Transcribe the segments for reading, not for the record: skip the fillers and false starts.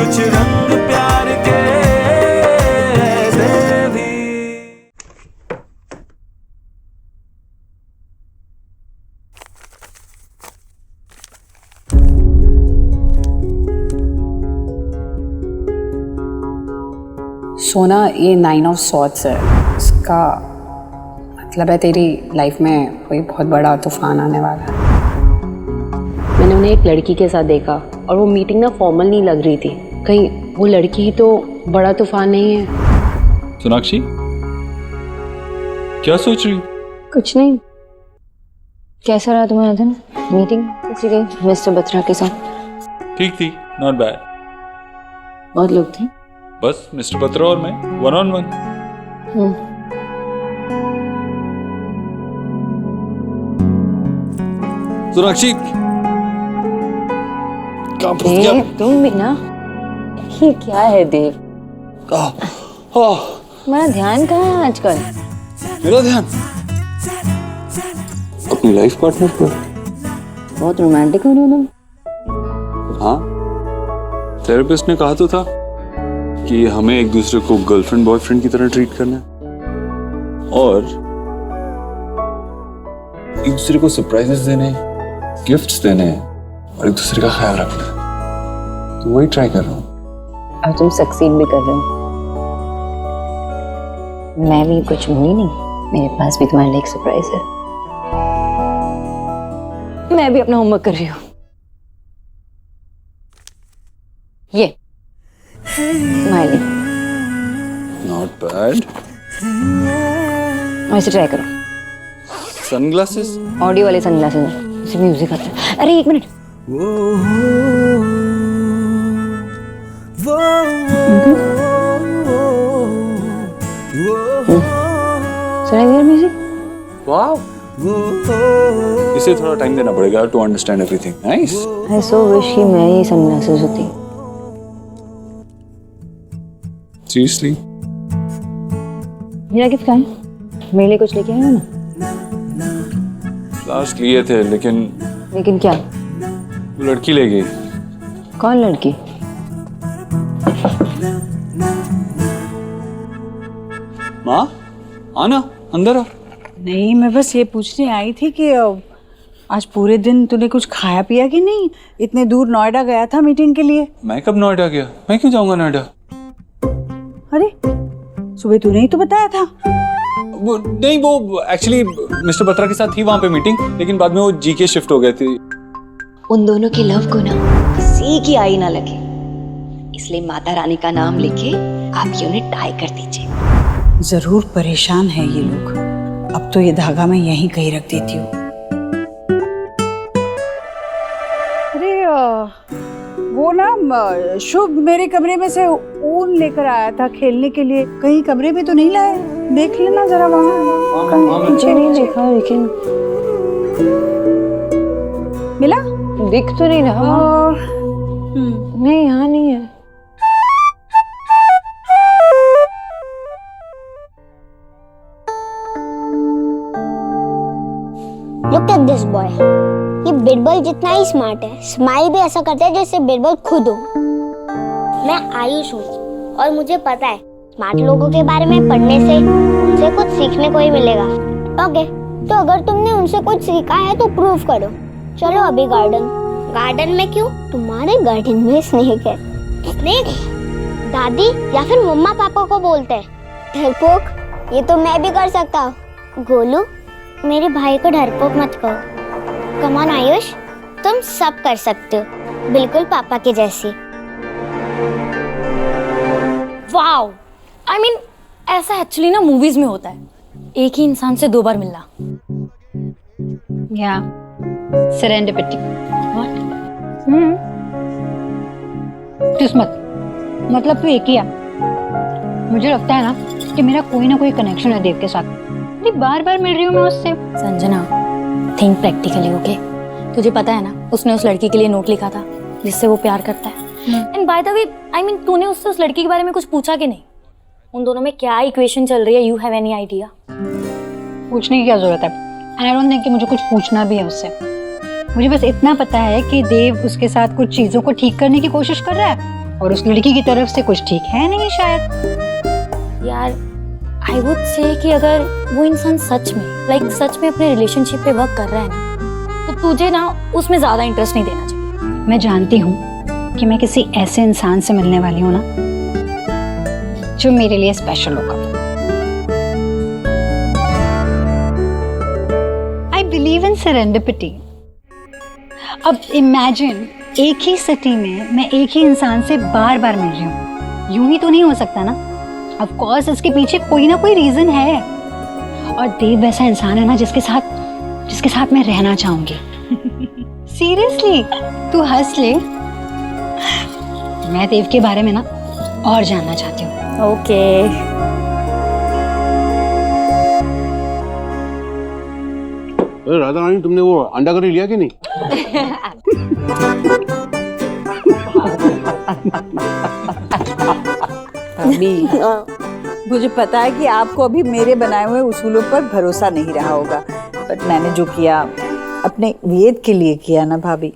कुछ रंग प्यार के दे भी। सोना, ये 9 ऑफ सॉर्ड्स है। इसका मतलब है तेरी लाइफ में कोई बहुत बड़ा तूफान आने वाला है। मैंने उन्हें एक लड़की के साथ देखा और वो मीटिंग ना फॉर्मल नहीं लग रही थी। कहीं वो लड़की ही तो बड़ा तूफान नहीं है? सोनाक्षी, क्या सोच रही हो? कुछ नहीं। कैसा रहा तुम्हारा दिन? मीटिंग कैसी गई मिस्टर बत्रा के साथ? ठीक थी, नॉट बैड। बहुत लोग थे? बस मिस्टर बत्रा और मैं, 1-on-1। सोनाक्षी, कहाँ फंस गया? तुम भी ना, ये क्या है देव? तुम्हारा ध्यान कहाँ है आजकल? मेरा ध्यान अपनी लाइफ पार्टनर पर। बहुत रोमांटिक हो रहे हो तुम। हाँ, थेरेपिस्ट ने कहा तो था कि हमें एक दूसरे को गर्लफ्रेंड बॉयफ्रेंड की तरह ट्रीट करना है और एक दूसरे को सरप्राइजेस देने, गिफ्ट्स देने और एक दूसरे का ख्याल रखना है। तो वही ट्राई कर रहा हूँ। और तुम सक्सीड भी कर रहे हो। मैं भी कुछ भूली नहीं, मेरे पास भी तुम्हारे लिए एक सरप्राइज है। मैं भी अपना होमवर्क कर रही हूँ। ये तुम्हारे लिए। Not bad. वैसे ट्राई करो। सनग्लासेस? ऑडियो वाले सनग्लासेस हैं, इसमें म्यूजिक आता है। अरे एक मिनट। सुनाई दे रहा म्यूजिक? वाह, इसे थोड़ा टाइम देना पड़ेगा to understand everything. Nice. I so wish कि मैं ही सनग्लासेस होती। सीरियसली? मेरा गिफ्ट कहाँ है? मेरे लिए कुछ लेके आए हो ना? लास्ट लिए थे लेकिन क्या? वो लड़की ले गई। कौन लड़की? माँ, आना अंदर आ। नहीं, मैं बस ये पूछने आई थी कि आज पूरे दिन तूने कुछ खाया पिया कि नहीं? इतने दूर नोएडा गया था मीटिंग के लिए। मैं कब नोएडा गया? मैं क्यों जाऊंगा नोएडा? अरे सुबह तूने ही तो बताया था। वो एक्चुअली मिस्टर बत्रा के साथ थी वहां पे मीटिंग, लेकिन बाद में वो जीके शिफ्ट हो गए थे। उन दोनों के लव को ना किसी की आई ना लगे, इसलिए माता रानी का नाम लेके आप ये उन्हें टाई कर दीजिए। जरूर परेशान है ये लोग। अब तो ये धागा मैं यहीं कहीं रख देती हूँ। अरे वो ना शुभ मेरे कमरे में से ऊन लेकर आया था खेलने के लिए। कहीं कमरे में तो नहीं लाए? देख लेना जरा वहाँ। मुझे नहीं देखा, लेकिन मिला? दिख तो नहीं रहा। नहीं, यहाँ नहीं है। Look at this boy. ये बिरबल जितना ही स्मार्ट है, स्माइल भी ऐसा करता है जैसे बिरबल खुद हो। मैं आयुष हूँ और मुझे पता है स्मार्ट लोगों के बारे में पढ़ने से उनसे कुछ सीखने को ही मिलेगा। ओके, तो अगर तुमने उनसे कुछ सीखा है तो प्रूव करो। चलो अभी गार्डन में क्यों? तुम्हारे गार्डन में स्नेक है। स्नेक? दादी या फिर मम्मा पापा को बोलते हैं। डरपोक? ये तो मैं भी कर सकता हूँ। गोलू, मेरे भाई को डरपोक मत कहो। कम ऑन आयुष, तुम सब कर सकते हो, बिल्कुल पापा के जैसी। वाओ, आई मीन ऐसा एक्चुअली ना मूवीज में होता है, एक ही इंसान से 2 बार मिलना। या सेरेंडिपिटी। व्हाट? किस्मत। मतलब तू एक ही है। मुझे लगता है ना कि मेरा कोई ना कोई कनेक्शन है देव के साथ। बार बार मिल रही हूँ मैं उससे। Sanjana, think practically, okay? तुझे पता है ना उसने उस लड़की के लिए नोट लिखा था जिससे वो प्यार करता है। And by the way, I mean तूने उससे उस लड़की के बारे में कुछ पूछा कि नहीं? उन दोनों में क्या इक्वेशन चल रही है? You have any idea? पूछने की क्या जरूरत है? एंड आई डोंट थिंक कि मुझे कुछ पूछना भी है उससे। मुझे बस इतना पता है कि देव उसके साथ कुछ चीजों को ठीक करने की कोशिश कर रहा है और उस लड़की की तरफ से कुछ ठीक है नहीं शायद। यार आई वुड से कि अगर वो इंसान सच में सच में अपने रिलेशनशिप पे वर्क कर रहा है ना, तो तुझे ना उसमें ज्यादा इंटरेस्ट नहीं देना चाहिए। मैं जानती हूँ कि मैं किसी ऐसे इंसान से मिलने वाली हूँ ना जो मेरे लिए स्पेशल होगा। I believe in serendipity. अब इमेजिन एक ही सिटी में मैं एक ही इंसान से बार बार मिल रही हूँ, यूं ही तो नहीं हो सकता ना। ऑफ कोर्स इसके पीछे कोई ना कोई रीजन है, और देव वैसा इंसान है ना जिसके साथ मैं रहना चाहूंगी। सीरियसली तू हंस ले, मैं देव के बारे में ना और जानना चाहती हूँ। ओके राधा रानी, तुमने वो अंडा करी लिया कि नहीं? मुझे पता है कि आपको अभी मेरे बनाए हुए उसूलों पर भरोसा नहीं रहा होगा, बट मैंने जो किया अपने वेद के लिए किया ना भाभी।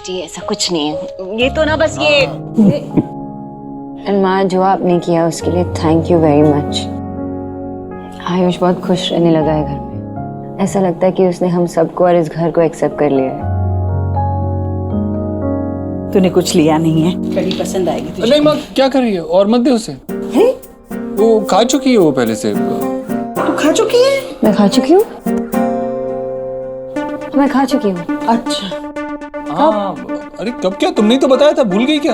जी ऐसा कुछ नहीं है, ये तो ना बस ये माँ जो आपने किया उसके लिए thank you very much. Ayush बहुत खुश रहने लगा है घर में, ऐसा लगता है कि उसने हम सबको और इस घर को एक्सेप्ट कर लिया है। तूने कुछ लिया नहीं है, कड़ी पसंद आएगी तुझे। नहीं माँ, क्या कर रही है? और मत दे उसे। वो खा चुकी है वो पहले से। तू खा चुकी है? मैं खा चुकी हूँ, मैं खा चुकी हूँ। अच्छा हाँ, अरे कब? क्या तुमने तो बताया था, भूल गई क्या?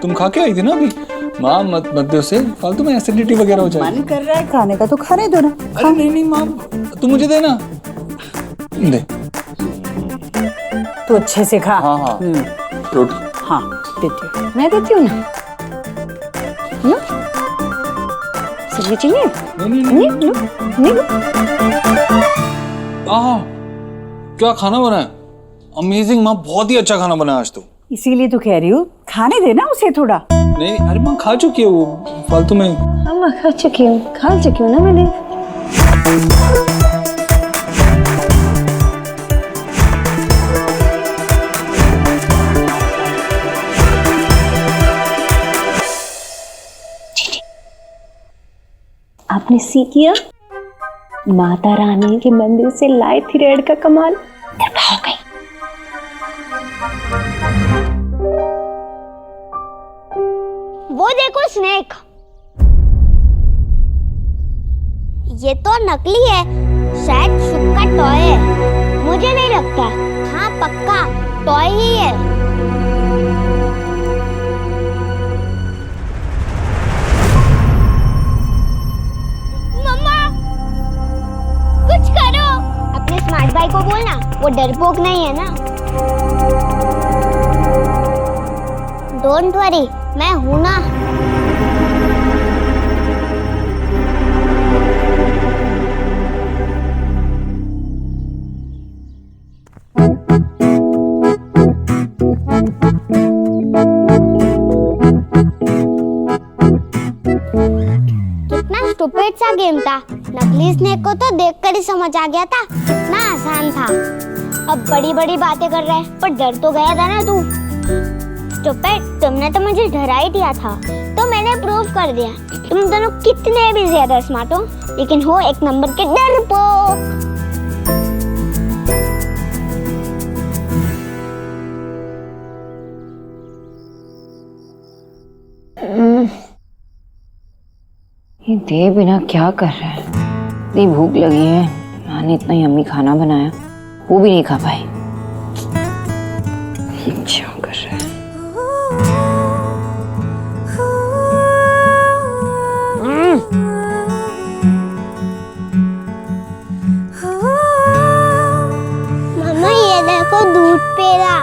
तुम खा के आई थी ना अभी। माँ मत दे उसे, फालतू में एसिडिटी वगैरह हो जाएगी। मन कर रहा है खाने का तो खाने दो ना। अरे नहीं माँ, तू मुझे दे ना, दे। तू अच्छे से खा। हाँ रोटी। हाँ देती हूँ। मैं देती हूँ ना, सब्जी चाहिए? नहीं लो, नहीं लो। क्या खाना बना है? अमेजिंग माँ, बहुत ही अच्छा खाना बना है आज तो। इसीलिए तो कह रही हूँ, खाने देना उसे थोड़ा। नहीं अरे माँ खा चुकी है वो, फालतू में। हाँ मैं खा चुकी हूँ ना मैंने। आपने सी किया? माता रानी के मंदिर से लाए थी रेड का कमाल, हो गई। वो देखो स्नेक, ये तो नकली है, शायद शुभ का टॉय है। मुझे नहीं लगता। हाँ पक्का टॉय ही है। मम्मा कुछ करो। अपने स्मार्ट भाई को बोलना, वो डरपोक नहीं है ना। डोंट वरी, मैं हूं ना। कितना स्टूपिड सा गेम था। नकली स्नेक को तो देखकर ही समझ आ गया था, कितना आसान था। अब बड़ी बड़ी बातें कर रहा है, पर डर तो गया था ना तू। स्टूपिड, तुमने तो मुझे डरा ही दिया था, तो मैंने प्रूव कर दिया। तुम दोनों कितने भी ज्यादा स्मार्ट हो, लेकिन हो एक नंबर के डरपोक। ये देव बिना क्या कर रहा है? इतनी भूख लगी है, माँ ने इतना यम्मी खाना बनाया, वो भी नहीं खा पाई। क्या कर रहा है? मम्मा ये देखो दूध पेड़ा।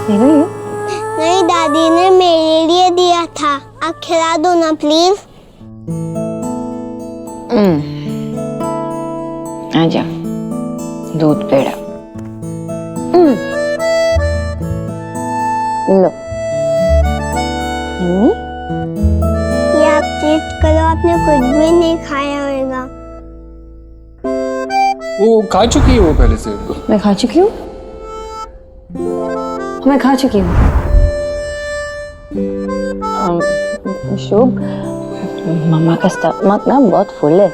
नहीं, दादी ने मेरे लिए दिया था। आप खिला दो ना प्लीज। आजा, दूध पेड़ा। लो यम्मी। ये आप टेस्ट करो, आपने कुछ भी नहीं खाया होगा। वो खा चुकी है वो पहले से। मैं खा चुकी हूँ, मैं खा चुकी हूँ। शुभ, मम्मा का स्टमक ना बहुत फुल है,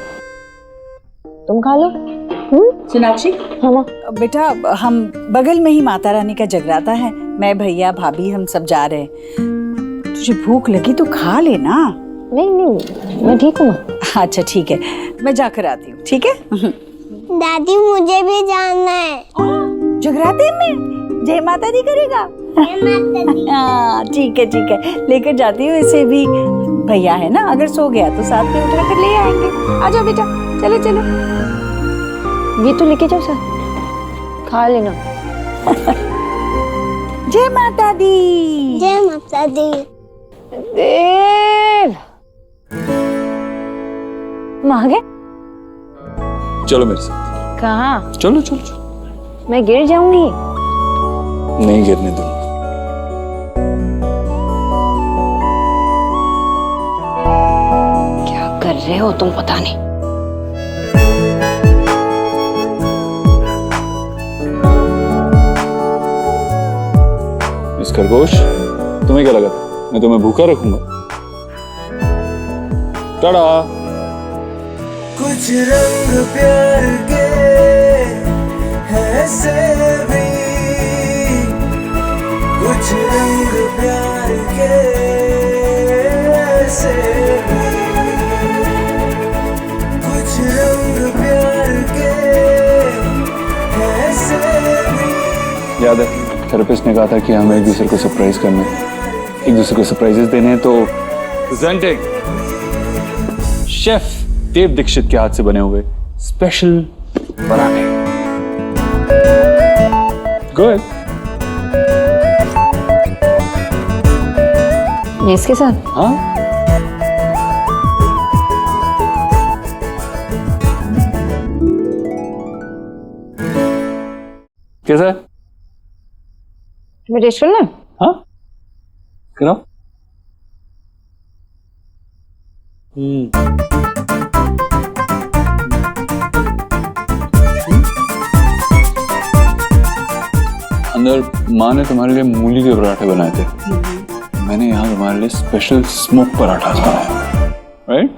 तुम खा लो। सोनाक्षी, हाँ माँ। बेटा हम बगल में ही माता रानी का जगराता है, मैं भैया भाभी हम सब जा रहे हैं। तुझे भूख लगी तो खा लेना। नहीं नहीं, मैं ठीक हूँ माँ। अच्छा ठीक है, मैं जाकर आती हूँ। ठीक है दादी मुझे भी जाना है। जगराते में जय माता दी करेगा? हाँ ठीक है, लेकर जाती हूँ इसे भी। भैया है ना, अगर सो गया तो साथ में उठा कर ले आएंगे। आ जाओ बेटा, चलो चलो। ये तो लेके जाओ सर, खा लेना। जय माता दी। जय माता दी। देव मांगे चलो मेरे साथ। कहाँ? चलो चलो चलो। मैं गिर जाऊंगी। नहीं गिरने दूंगा। क्या कर रहे हो तुम, पता नहीं। इस खरगोश, तुम्हें क्या लगा था मैं तुम्हें भूखा रखूंगा? टाड़ा। कुछ रंग प्यार के ऐसे भी, कुछ रंग प्यार के ऐसे भी, कुछ रंग प्यार के ऐसे भी। याद है थेरेपिस्ट ने कहा था कि हमें एक दूसरे को सरप्राइज करना है, एक दूसरे को सरप्राइजेस देने हैं। तो प्रेजेंटिंग शेफ देव दीक्षित के हाथ से बने हुए स्पेशल पराठे। गुड। ये इसके साथ? हाँ कैसा है? तुम्हें टेस्ट करना है? हाँ कराओ। अंदर माँ ने तुम्हारे लिए मूली के पराठे बनाए थे, मैंने यहाँ तुम्हारे लिए स्पेशल स्मोक पराठा बनाया, राइट?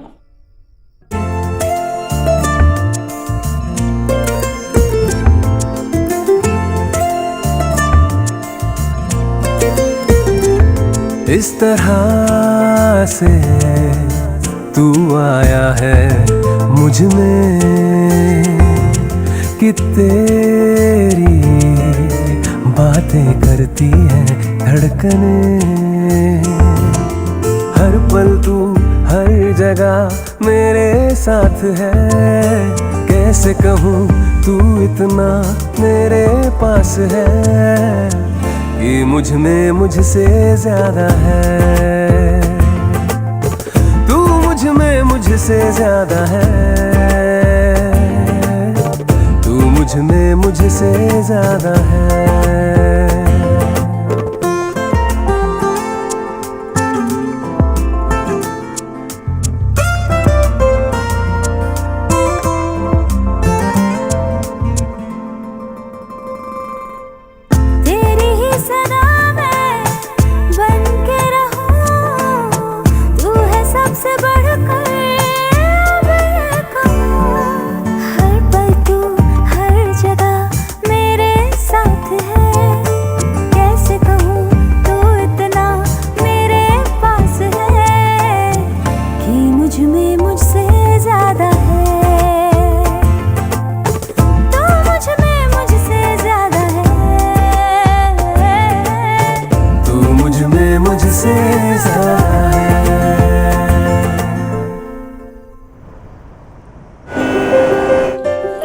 इस तरह से तू आया है मुझ में कि तेरी बातें करती हैं धड़कने। हर पल तू हर जगह मेरे साथ है, कैसे कहूँ तू इतना मेरे पास है कि मुझ में मुझसे ज्यादा है, तू मुझ में मुझसे ज्यादा है, तू मुझ में मुझसे ज्यादा है।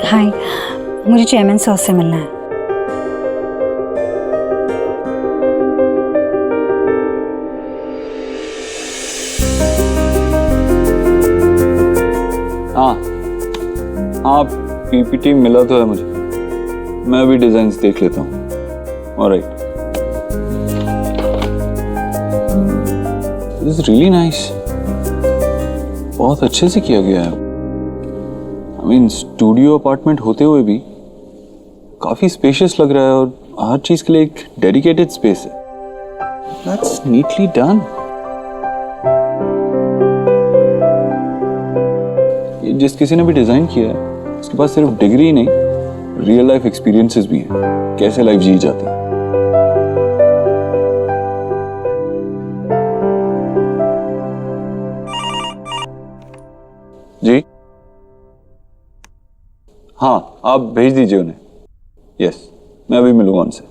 हाय, मुझे चेयरमैन सर से मिलना है। हाँ पीपीटी मिला तो है मुझे, मैं अभी डिजाइन्स देख लेता हूँ। Alright, this is really nice, बहुत अच्छे से किया गया है। आई मीन स्टूडियो अपार्टमेंट होते हुए भी काफी स्पेशियस लग रहा है और हर चीज के लिए एक डेडिकेटेड स्पेस है। That's neatly done. जिस किसी ने भी डिजाइन किया है उसके पास सिर्फ डिग्री ही नहीं, रियल लाइफ एक्सपीरियंसेस भी हैं, कैसे लाइफ जी जाती है। जी हाँ, आप भेज दीजिए उन्हें। यस, मैं अभी मिलूंगा उनसे।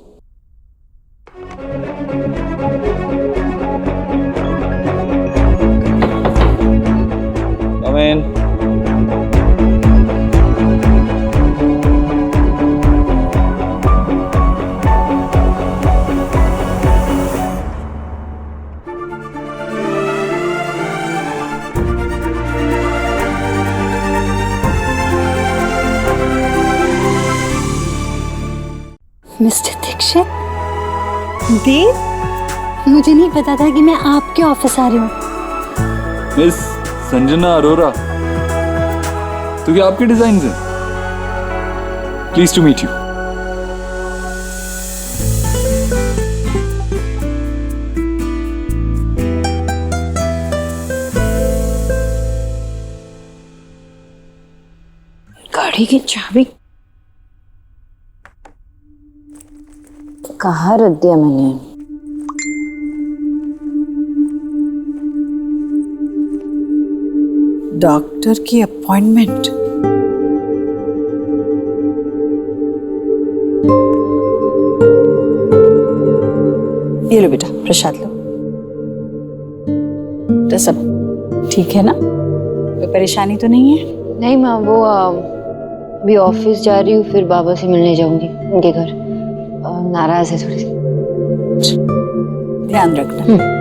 Come in. मिस्टर दीक्षित, देव, मुझे नहीं पता था कि मैं आपके ऑफिस आ रही हूँ। मिस संजना अरोरा, तो क्या आपके डिजाइन हैं? Please to meet you. गाड़ी की चाबी कहाँ रख दिया मैंने? डॉक्टर की अपॉइंटमेंट। ये लो बेटा, प्रसाद लो। तो सब ठीक है ना? कोई परेशानी तो नहीं है? नहीं माँ, वो अभी ऑफिस जा रही हूँ, फिर बाबा से मिलने जाऊंगी उनके घर। नाराज है थोड़ी सी। ध्यान रखना।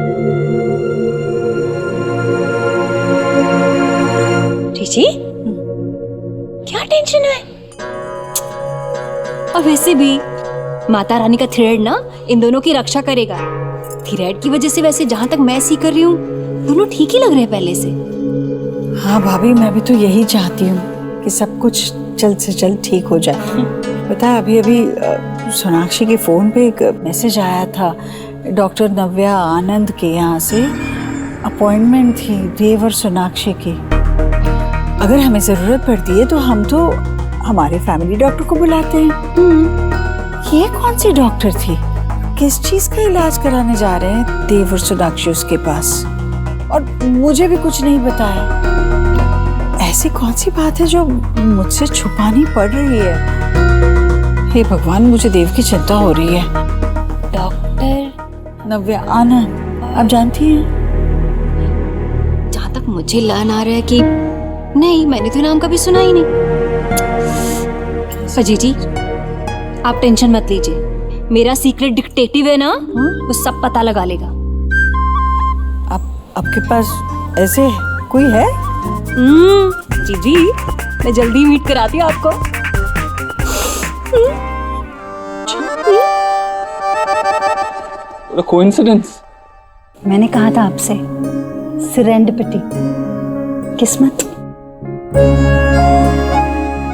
जी क्या टेंशन है? और वैसे भी माता रानी का थ्रेड ना इन दोनों की रक्षा करेगा। थ्रेड की वजह से वैसे जहां तक मैं सी कर रही हूँ, दोनों ठीक ही लग रहे हैं पहले से। हाँ भाभी, मैं भी तो यही चाहती हूँ कि सब कुछ जल्द से जल्द ठीक हो जाए। पता है, अभी अभी सोनाक्षी के फोन पे एक मैसेज आया था, डॉक्टर नव्या आनंद के यहाँ से अपॉइंटमेंट थी देव और सोनाक्षी की। अगर हमें जरूरत पड़ती है तो हम तो हमारे फैमिली डॉक्टर को बुलाते हैं। ये कौन सी डॉक्टर थी? किस चीज का इलाज कराने जा रहे हैं देव और सोनाक्षी उसके पास, और मुझे भी कुछ नहीं बताया। ऐसी कौन सी बात है जो मुझसे छुपानी पड़ रही है? हे भगवान, मुझे देव की चिंता हो रही है। डॉक्टर नव्या आनंद, आप जानती हैं? जहां तक मुझे लन आ रहा है कि नहीं, मैंने तो नाम कभी सुना ही नहीं। अजी जी, आप टेंशन मत लीजिए, मेरा सीक्रेट डिटेक्टिव है ना, वो सब पता लगा लेगा। आपके पास ऐसे कोई है? जी जी, मैं जल्दी मीट कराती हूँ आपको। कोइंसिडेंस। मैंने कहा था आपसे, सेरेंडिपिटी, किस्मत।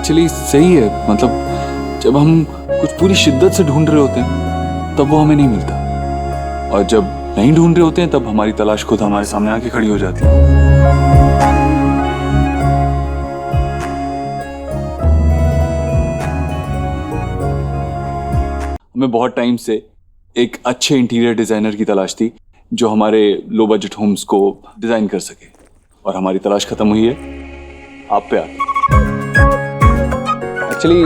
चलिए सही है, मतलब जब हम कुछ पूरी शिद्दत से ढूंढ रहे होते हैं तब वो हमें नहीं मिलता, और जब नहीं ढूंढ रहे होते हैं तब हमारी तलाश खुद हमारे सामने आके खड़ी हो जाती है। हमें बहुत टाइम से एक अच्छे इंटीरियर डिजाइनर की तलाश थी जो हमारे लो बजट होम्स को डिजाइन कर सके, और हमारी तलाश खत्म हुई है आप पे आके। एक्चुअली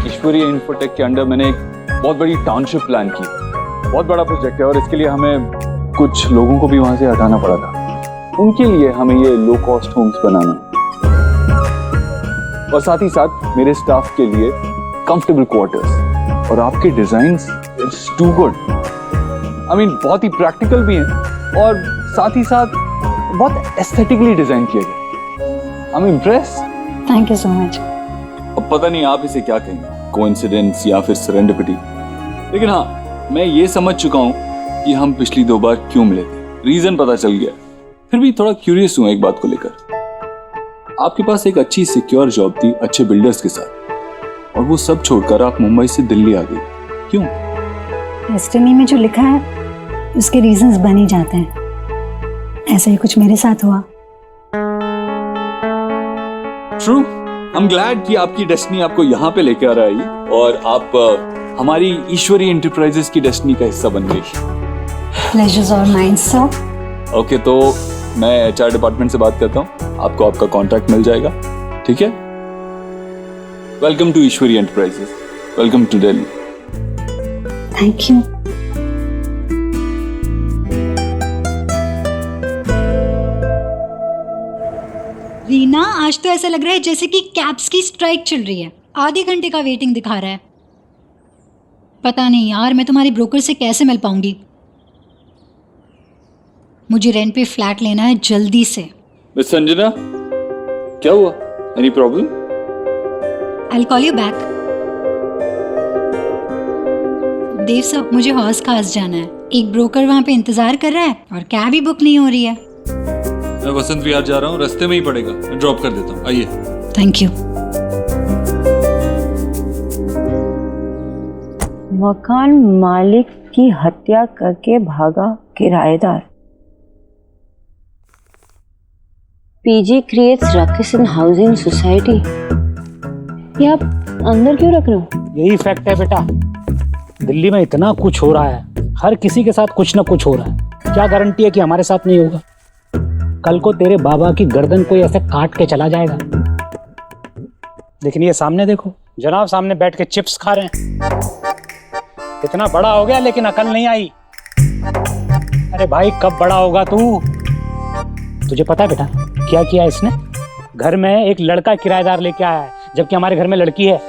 ईश्वरी इन्फोटेक के अंडर मैंने एक बहुत बड़ी टाउनशिप प्लान की। बहुत बड़ा प्रोजेक्ट है और इसके लिए हमें कुछ लोगों को भी वहां से हटाना पड़ा था। उनके लिए हमें ये लो कॉस्ट होम्स बनाना, और साथ ही साथ मेरे स्टाफ के लिए कंफर्टेबल क्वार्टर्स। और आपके designs it's too good. I mean बहुत ही प्रैक्टिकल भी हैं और साथ ही साथ बहुत एस्थेटिकली डिजाइन किए गए। I am impressed. Thank you so much. अब पता नहीं आप इसे क्या कहेंगे, कोइंसिडेंस या फिर सेरेंडिपिटी, लेकिन हाँ, मैं ये समझ चुका हूँ कि हम पिछली 2 बार क्यों मिले थे। रीजन पता चल गया। फिर भी थोड़ा क्यूरियस हूँ एक बात को लेकर। आपके पास एक अच्छी सिक्योर जॉब थी अच्छे बिल्डर्स के साथ, और वो सब छोड़कर आप मुंबई से दिल्ली आ गई, क्यों? डेस्टिनी में जो लिखा है उसके रीजंस बन ही जाते हैं। ऐसा ही कुछ मेरे साथ हुआ। ट्रू, आई एम ग्लैड कि आपकी डेस्टिनी आपको यहाँ पे लेके आ रहा है और आप हमारी ईश्वरी एंटरप्राइजेस की डेस्टिनी का हिस्सा बन गई। Pleasures are mine sir. Okay, तो मैं एचआर डिपार्टमेंट से बात करता हूँ, आपको आपका कॉन्ट्रैक्ट मिल जाएगा, ठीक है? Welcome to Ishwari enterprises, welcome to Delhi. Thank you. Reena, आज तो ऐसा लग रहा है जैसे कि कैब्स की स्ट्राइक चल रही है। आधे घंटे का वेटिंग दिखा रहा है। पता नहीं यार, मैं तुम्हारी ब्रोकर से कैसे मिल पाऊंगी। मुझे रेंट पे फ्लैट लेना है जल्दी से। मिस संजना, क्या हुआ? Any problem? I will call you back. Dev साहब, मुझे हौस खास जाना है। एक ब्रोकर वहाँ पे इंतजार कर रहा है और कैब ही बुक नहीं हो रही है। मैं वसंत विहार जा रहा हूँ, रास्ते में ही पड़ेगा, मैं ड्रॉप कर देता हूँ, आइए। Thank you. मकान मालिक की हत्या करके भागा किराएदार। पीजी क्रिएट्स रकिस इन हाउसिंग सोसाइटी। ये आप अंदर क्यों रख रहे हो? यही फैक्ट है बेटा, दिल्ली में इतना कुछ हो रहा है, हर किसी के साथ कुछ ना कुछ हो रहा है। क्या गारंटी है कि हमारे साथ नहीं होगा? कल को तेरे बाबा की गर्दन कोई ऐसे काट के चला जाएगा। लेकिन ये सामने देखो, जनाब सामने बैठ के चिप्स खा रहे हैं। इतना बड़ा हो गया लेकिन अकल नहीं आई। अरे भाई, कब बड़ा होगा तू? तुझे पता है बेटा क्या किया इसने? घर में एक लड़का किराएदार लेके आया है, जबकि हमारे घर में लड़की है।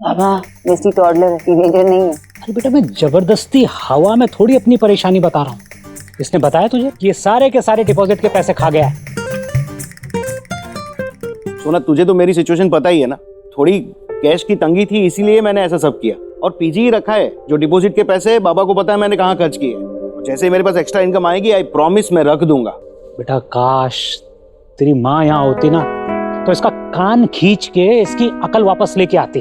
बाबा, वैसी टॉडलर है, टीनेजर नहीं है। अरे बेटा, मैं जबरदस्ती हवा में थोड़ी अपनी परेशानी बता रहा हूँ। इसने बताया तुझे कि ये सारे के सारे डिपॉजिट के पैसे खा गया है। सोना, तुझे तो मेरी सिचुएशन पता ही है ना, थोड़ी कैश की तंगी थी, इसीलिए मैंने ऐसा सब किया। और पीजी ही रखा है, जो डिपॉजिट के पैसे बाबा को पता है मैंने कहाँ खर्च किए। जैसे ही मेरे पास एक्स्ट्रा इनकम आएगी, आई प्रॉमिस मैं रख दूंगा। बेटा, काश तेरी माँ यहाँ होती ना, तो इसका कान खींच के इसकी अकल वापस लेके आती।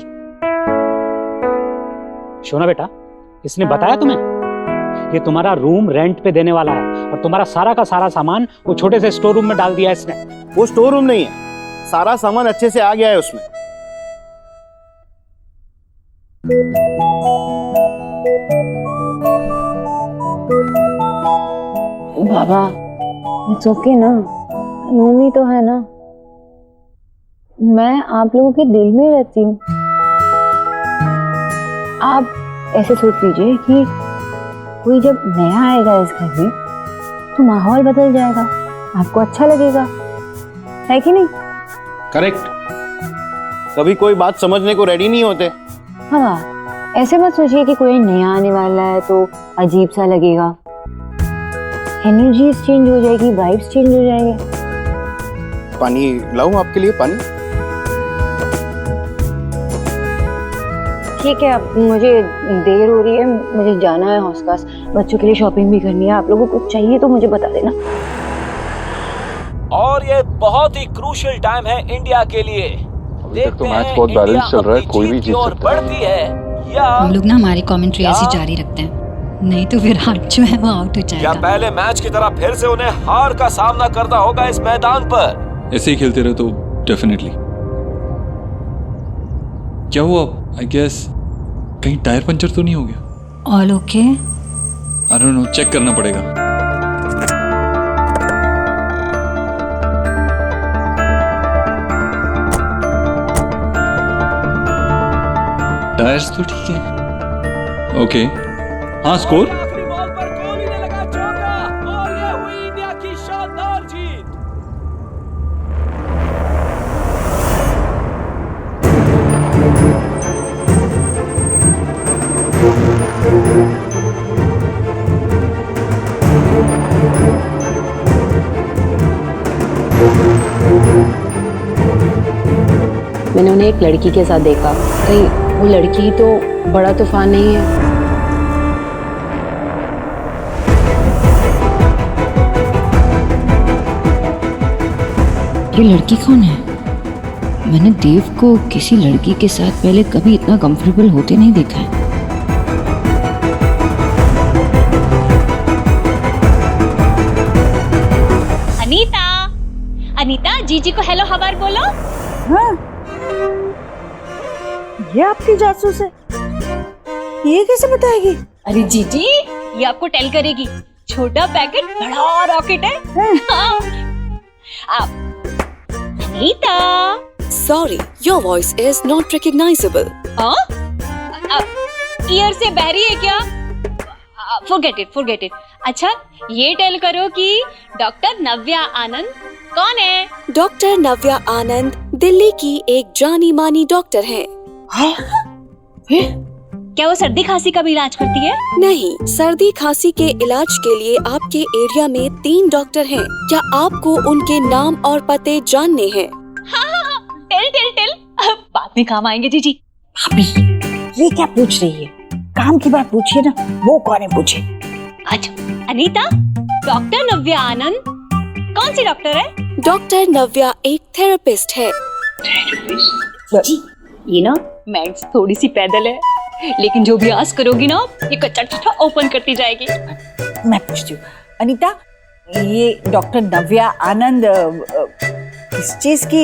शोना बेटा, इसने बताया तुम्हें? ये तुम्हारा रूम रेंट पे देने वाला है और तुम्हारा सारा का सारा सामान वो छोटे से स्टोर रूम में डाल दिया है इसने। वो स्टोर रूम नहीं है, सारा सामान अच्छे से आ गया है उसमें। बाबा, इट्स ओके ना, रूम ही तो है ना। मैं आप लोगों के दिल में रहती हूँ। आप ऐसे सोच लीजिए कि कोई जब नया आएगा इस घर में तो माहौल बदल जाएगा, आपको अच्छा लगेगा, है कि नहीं? करेक्ट। कभी कोई बात समझने को रेडी नहीं होते। हाँ, ऐसे मत सोचिए कि कोई नया आने वाला है तो अजीब सा लगेगा। एनर्जी चेंज हो जाएगी, वाइब्स चेंज हो जाएंगे। पानी लाऊं आपके लिए? पानी? ठीक है, अब मुझे देर हो रही है, मुझे जाना है हौसखास, बच्चों के लिए शॉपिंग भी करनी है। आप लोगों को कुछ चाहिए तो मुझे बता देना। और ये बहुत ही क्रूशियल टाइम है इंडिया के लिए। अभी तक तो मैच बहुत बैलेंस चल रहा है, कोई भी जीत सकता है। बढ़ती है या हम लोग ना हमारी कमेंट्री ऐसी जारी रखते हैं, नहीं तो विराट जो है वो आउट हो जाएगा। या पहले मैच की तरह फिर से उन्हें हार का सामना करना होगा इस मैदान पर। ऐसे ही खेलते रहे तो डेफिनेटली। क्या हुआ? आई गेस कहीं टायर पंचर तो नहीं हो गया? All okay? I don't know, check करना पड़ेगा। टायर्स तो ठीक है। ओके, हाँ, स्कोर? आखिरी बॉल पर कोहली ने लगा चौका और ये हुई इंडिया की शानदार जीत। मैंने उन्हें एक लड़की के साथ देखा। कहीं वो लड़की तो बड़ा तूफान नहीं है? ये लड़की कौन है? मैंने देव को किसी लड़की के साथ पहले कभी इतना कंफर्टेबल होते नहीं देखा है। अनीता, अनीता, जीजी को हेलो हवार बोलो। हाँ, ये आपकी जासूस है? ये कैसे बताएगी? अरे जीजी, ये आपको टेल करेगी। छोटा पैकेट बड़ा रॉकेट है। हाँ। Anita, Sorry, your voice is not recognizable. हाँ? ईयर से बहरी है क्या? Forget it. अच्छा, ये टेल करो कि डॉक्टर नव्या आनंद कौन है? डॉक्टर नव्या आनंद दिल्ली की एक जानी मानी डॉक्टर हैं। क्या वो सर्दी खांसी का भी इलाज करती है? नहीं, सर्दी खांसी के इलाज के लिए आपके एरिया में 3 डॉक्टर हैं। क्या आपको उनके नाम और पते जानने हैं? हाँ, टेल। बाद में काम आएंगे जीजी। भाभी, ये क्या पूछ रही है? काम की बात पूछिए ना, वो कौन है पूछे। अच्छा, अनीता, डॉक्टर नव्या आनंद कौन सी डॉक्टर है? डॉक्टर नव्या एक थेरेपिस्ट है। जी, ये ना मैथ्स थोड़ी सी पैदल है, लेकिन जो भी आस करोगी ना, ये कच्चा चिट्ठा ओपन करती जाएगी। मैं पूछती हूँ, अनीता, ये डॉक्टर नव्या आनंद किस चीज की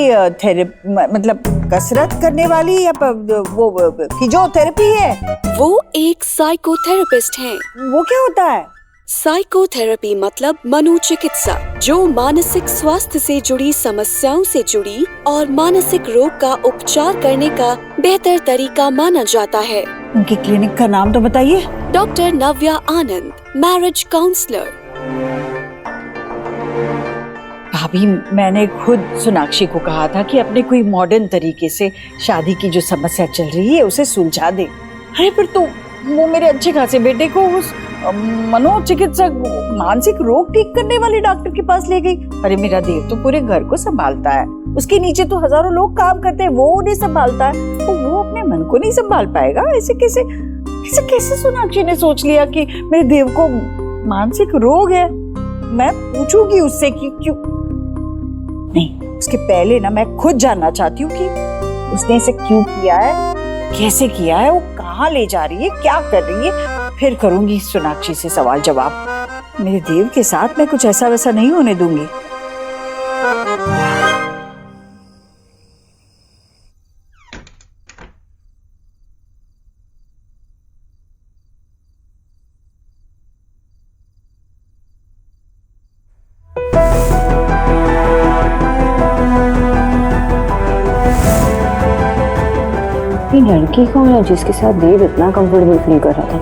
मतलब कसरत करने वाली या वो फिजियोथेरेपी है? वो एक साइकोथेरेपिस्ट हैं। वो क्या होता है? साइकोथेरेपी मतलब मनोचिकित्सा, जो मानसिक स्वास्थ्य से जुड़ी समस्याओं से जुड़ी और मानसिक रोग का उपचार करने का बेहतर तरीका माना जाता है। उनकी क्लिनिक का नाम तो बताइए। डॉक्टर नव्या आनंद, मैरिज काउंसलर। भाभी, मैंने खुद सोनाक्षी को कहा था कि अपने कोई मॉडर्न तरीके से शादी की जो समस्या चल रही है उसे सुलझा दे। अरे पर तो वो मेरे अच्छे खासे बेटे को उस मनोचिकित्सक, मानसिक रोग ठीक करने वाले डॉक्टर के पास ले गई। अरे मेरा देव तो पूरे घर को संभालता है, उसके नीचे तो हजारों लोग काम करते हैं, वो उन्हें संभालता है, तो वो अपने मन को नहीं संभाल पाएगा? ऐसे कैसे सोनाक्षी ने सोच लिया कि मेरे देव को मानसिक रोग है? मैं पूछूंगी उससे कि क्यों नहीं। उसके पहले ना मैं खुद जानना चाहती हूँ कि उसने इसे क्यों किया है, कैसे किया है, वो कहाँ ले जा रही है, क्या कर रही है। फिर करूंगी सोनाक्षी से सवाल जवाब। मेरे देव के साथ मैं कुछ ऐसा वैसा नहीं होने दूंगी। ये लड़की कौन है जिसके साथ देव इतना कंफर्टेबल फील कर रहा था?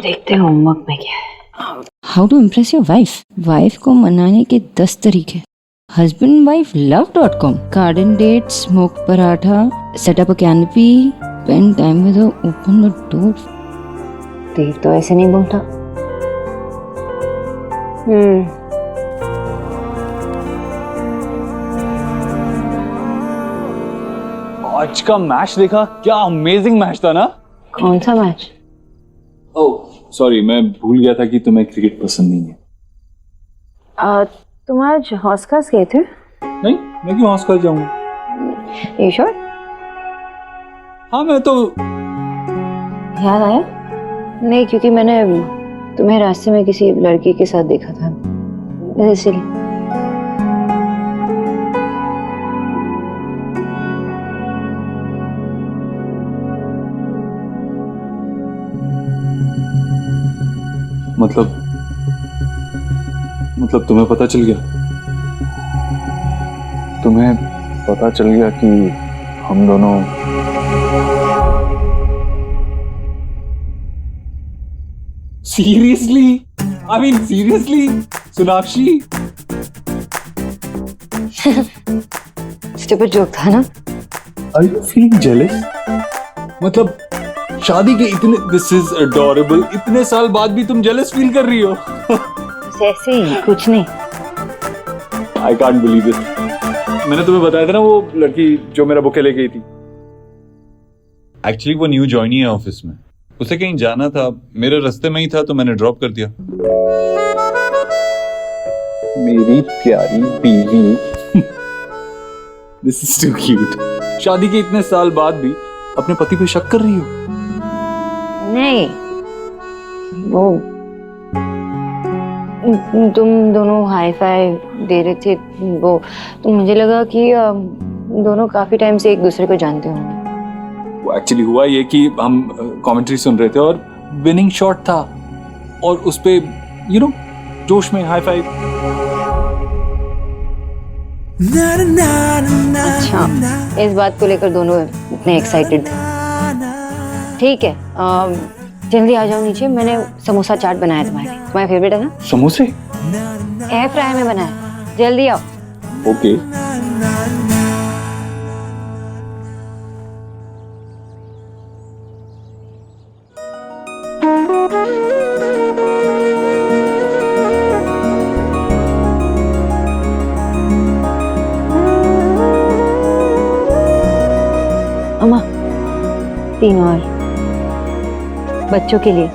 देखते हैं होमवर्क में क्या है। How to impress your wife? Wife को मनाने के 10 तरीके। husbandwifelav.com, garden date, smoke paratha, set up a canopy, spend time with her, open the door. देव तो ऐसे नहीं बोलता। आज का मैच देखा? क्या अमेजिंग मैच था ना? कौन सा मैच? ओह सॉरी, मैं भूल गया था कि तुम्हें क्रिकेट पसंद नहीं है। तुम आज हॉस खास गए थे? नहीं, मैं क्यों हॉस खास जाऊंगा? ये श्योर? हाँ, मैं तो याद आया? नहीं, क्योंकि मैंने तुम्हें रास्ते में किसी लड़की के साथ देखा था, इसलिए। मतलब तुम्हें पता चल गया? तुम्हें पता चल गया कि हम दोनों seriously? I mean seriously Sonakshi? Stupid joke था ना? Are you feeling jealous? मतलब शादी के दिस इज अडोरेबल, इतने साल बाद भी तुम जेलस फील कर रही हो? ऐसे ही, कुछ नहीं। I can't believe it. मैंने तुम्हें बताया था ना वो लड़की जो मेरा बुके ले गई थी। एक्चुअली वो न्यू ज्वाइनी है ऑफिस में, उसे कहीं जाना था, मेरे रास्ते में ही था तो मैंने ड्रॉप कर दिया। मेरी प्यारी बीवी। This is too cute. शादी के इतने साल बाद भी अपने पति पे शक कर रही हो? नहीं, वो तुम दोनों हाई फाई दे रहे थे, वो तो मुझे लगा कि दोनों काफी टाइम से एक दूसरे को जानते होंगे। वो एक्चुअली हुआ ये कि हम कमेंट्री सुन रहे थे और विनिंग शॉट था और उस पे जोश में हाई फाइव। अच्छा, इस बात को लेकर दोनों इतने एक्साइटेड थे। ठीक है, जल्दी आ जाओ नीचे, मैंने समोसा चाट बनाया तुम्हारे फेवरेट है ना? समोसे एयर फ्राई में बनाया, जल्दी आओ। ओके। अम्मा, 3 और बच्चों के लिए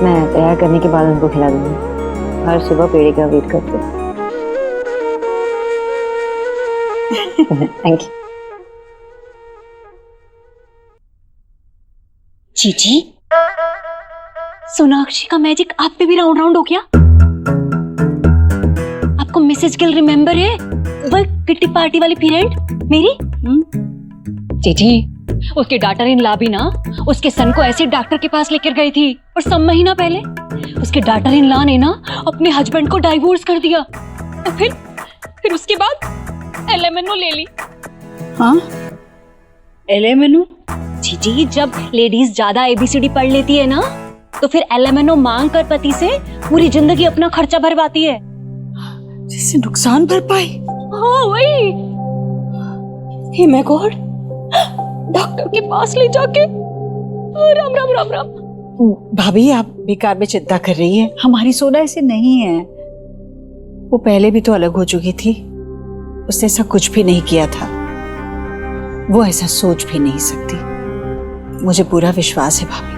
मैं तैयार करने के बाद उनको खिला दूंगी। हर सुबह पेड़े का वेट करते। Thank you. जीजी, सोनाक्षी का मैजिक आप पे भी राउंड राउंड हो गया? आपको मिसेज गिल रिमेम्बर है? वो किट्टी पार्टी वाली पीरियड मेरी? जीजी, उसके डॉटर इन लॉ भी ना उसके सन को ऐसे डॉक्टर के पास लेकर गई थी और 6 महीना पहले उसके डॉटर इन लॉ ने ना अपने हस्बैंड को डाइवोर्स कर दिया और फिर उसके बाद एलएमएनओ ले ली। हाँ, एलएमएनओ? जी, जब लेडीज ज्यादा एबीसीडी पढ़ लेती है ना तो फिर एलएमएनओ मांग कर पति से पूरी जिंदगी अपना खर्चा भरवाती है। जिससे नुकसान भरपाई? हाँ वही। हे माय गॉड, डॉक्टर के पास ले जाके राम राम राम राम। भाभी, आप बेकार में चिंता कर रही हैं। हमारी सोना ऐसे नहीं है। वो पहले भी तो अलग हो चुकी थी, उसने ऐसा कुछ भी नहीं किया था। वो ऐसा सोच भी नहीं सकती, मुझे पूरा विश्वास है भाभी।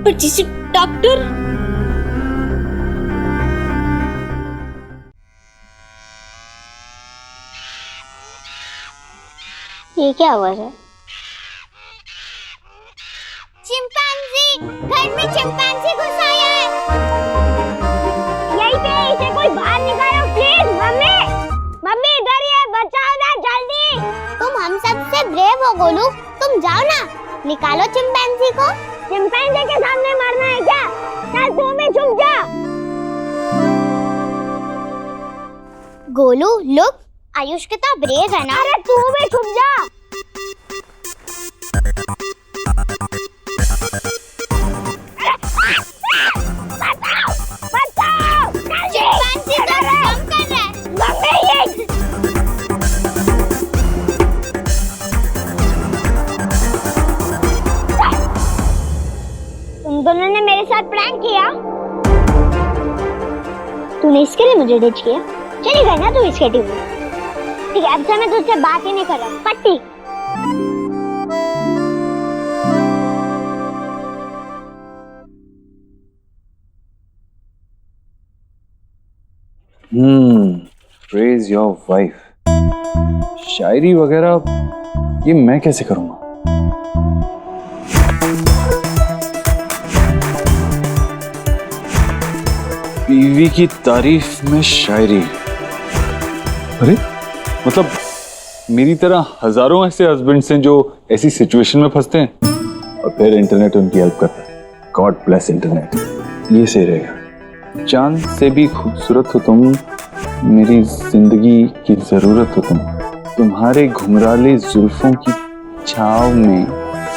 पर जिसे डॉक्टर ये क्या आवाज है? चिंपैंजी, घर में चिंपैंजी घुस आया है। यहीं पे, इसे कोई बाहर निकालो प्लीज। मम्मी, मम्मी इधर ही है, बचाओ ना जल्दी। तुम हम सब से ब्रेव हो गोलू, तुम जाओ ना, निकालो चिंपैंजी को। चिंपैंजी के सामने मरना है क्या? चल तू भी छुप जा। गोलू लुक, आयुष कितना ब्रेव है ना। अरे तू भी छुप जा। तुम दोनों ने मेरे साथ प्रैंक किया। तूने इसके लिए मुझे डिच किया? चली गई ना तू इसके टीम में। ठीक है, अब से मैं तुझसे बात ही नहीं कर रहा। पट्टी। Praise your wife. शायरी वगैरह ये मैं कैसे करूंगा? बीवी की तारीफ में शायरी? अरे मतलब मेरी तरह हजारों ऐसे हस्बैंड्स हैं जो ऐसी सिचुएशन में फंसते हैं और फिर इंटरनेट उनकी हेल्प करता है। गॉड ब्लेस इंटरनेट, ये सही रहेगा। चांद से भी खूबसूरत हो तुम, मेरी जिंदगी की जरूरत हो तुम। तुम्हारे घुंघराले जुल्फों की छाव में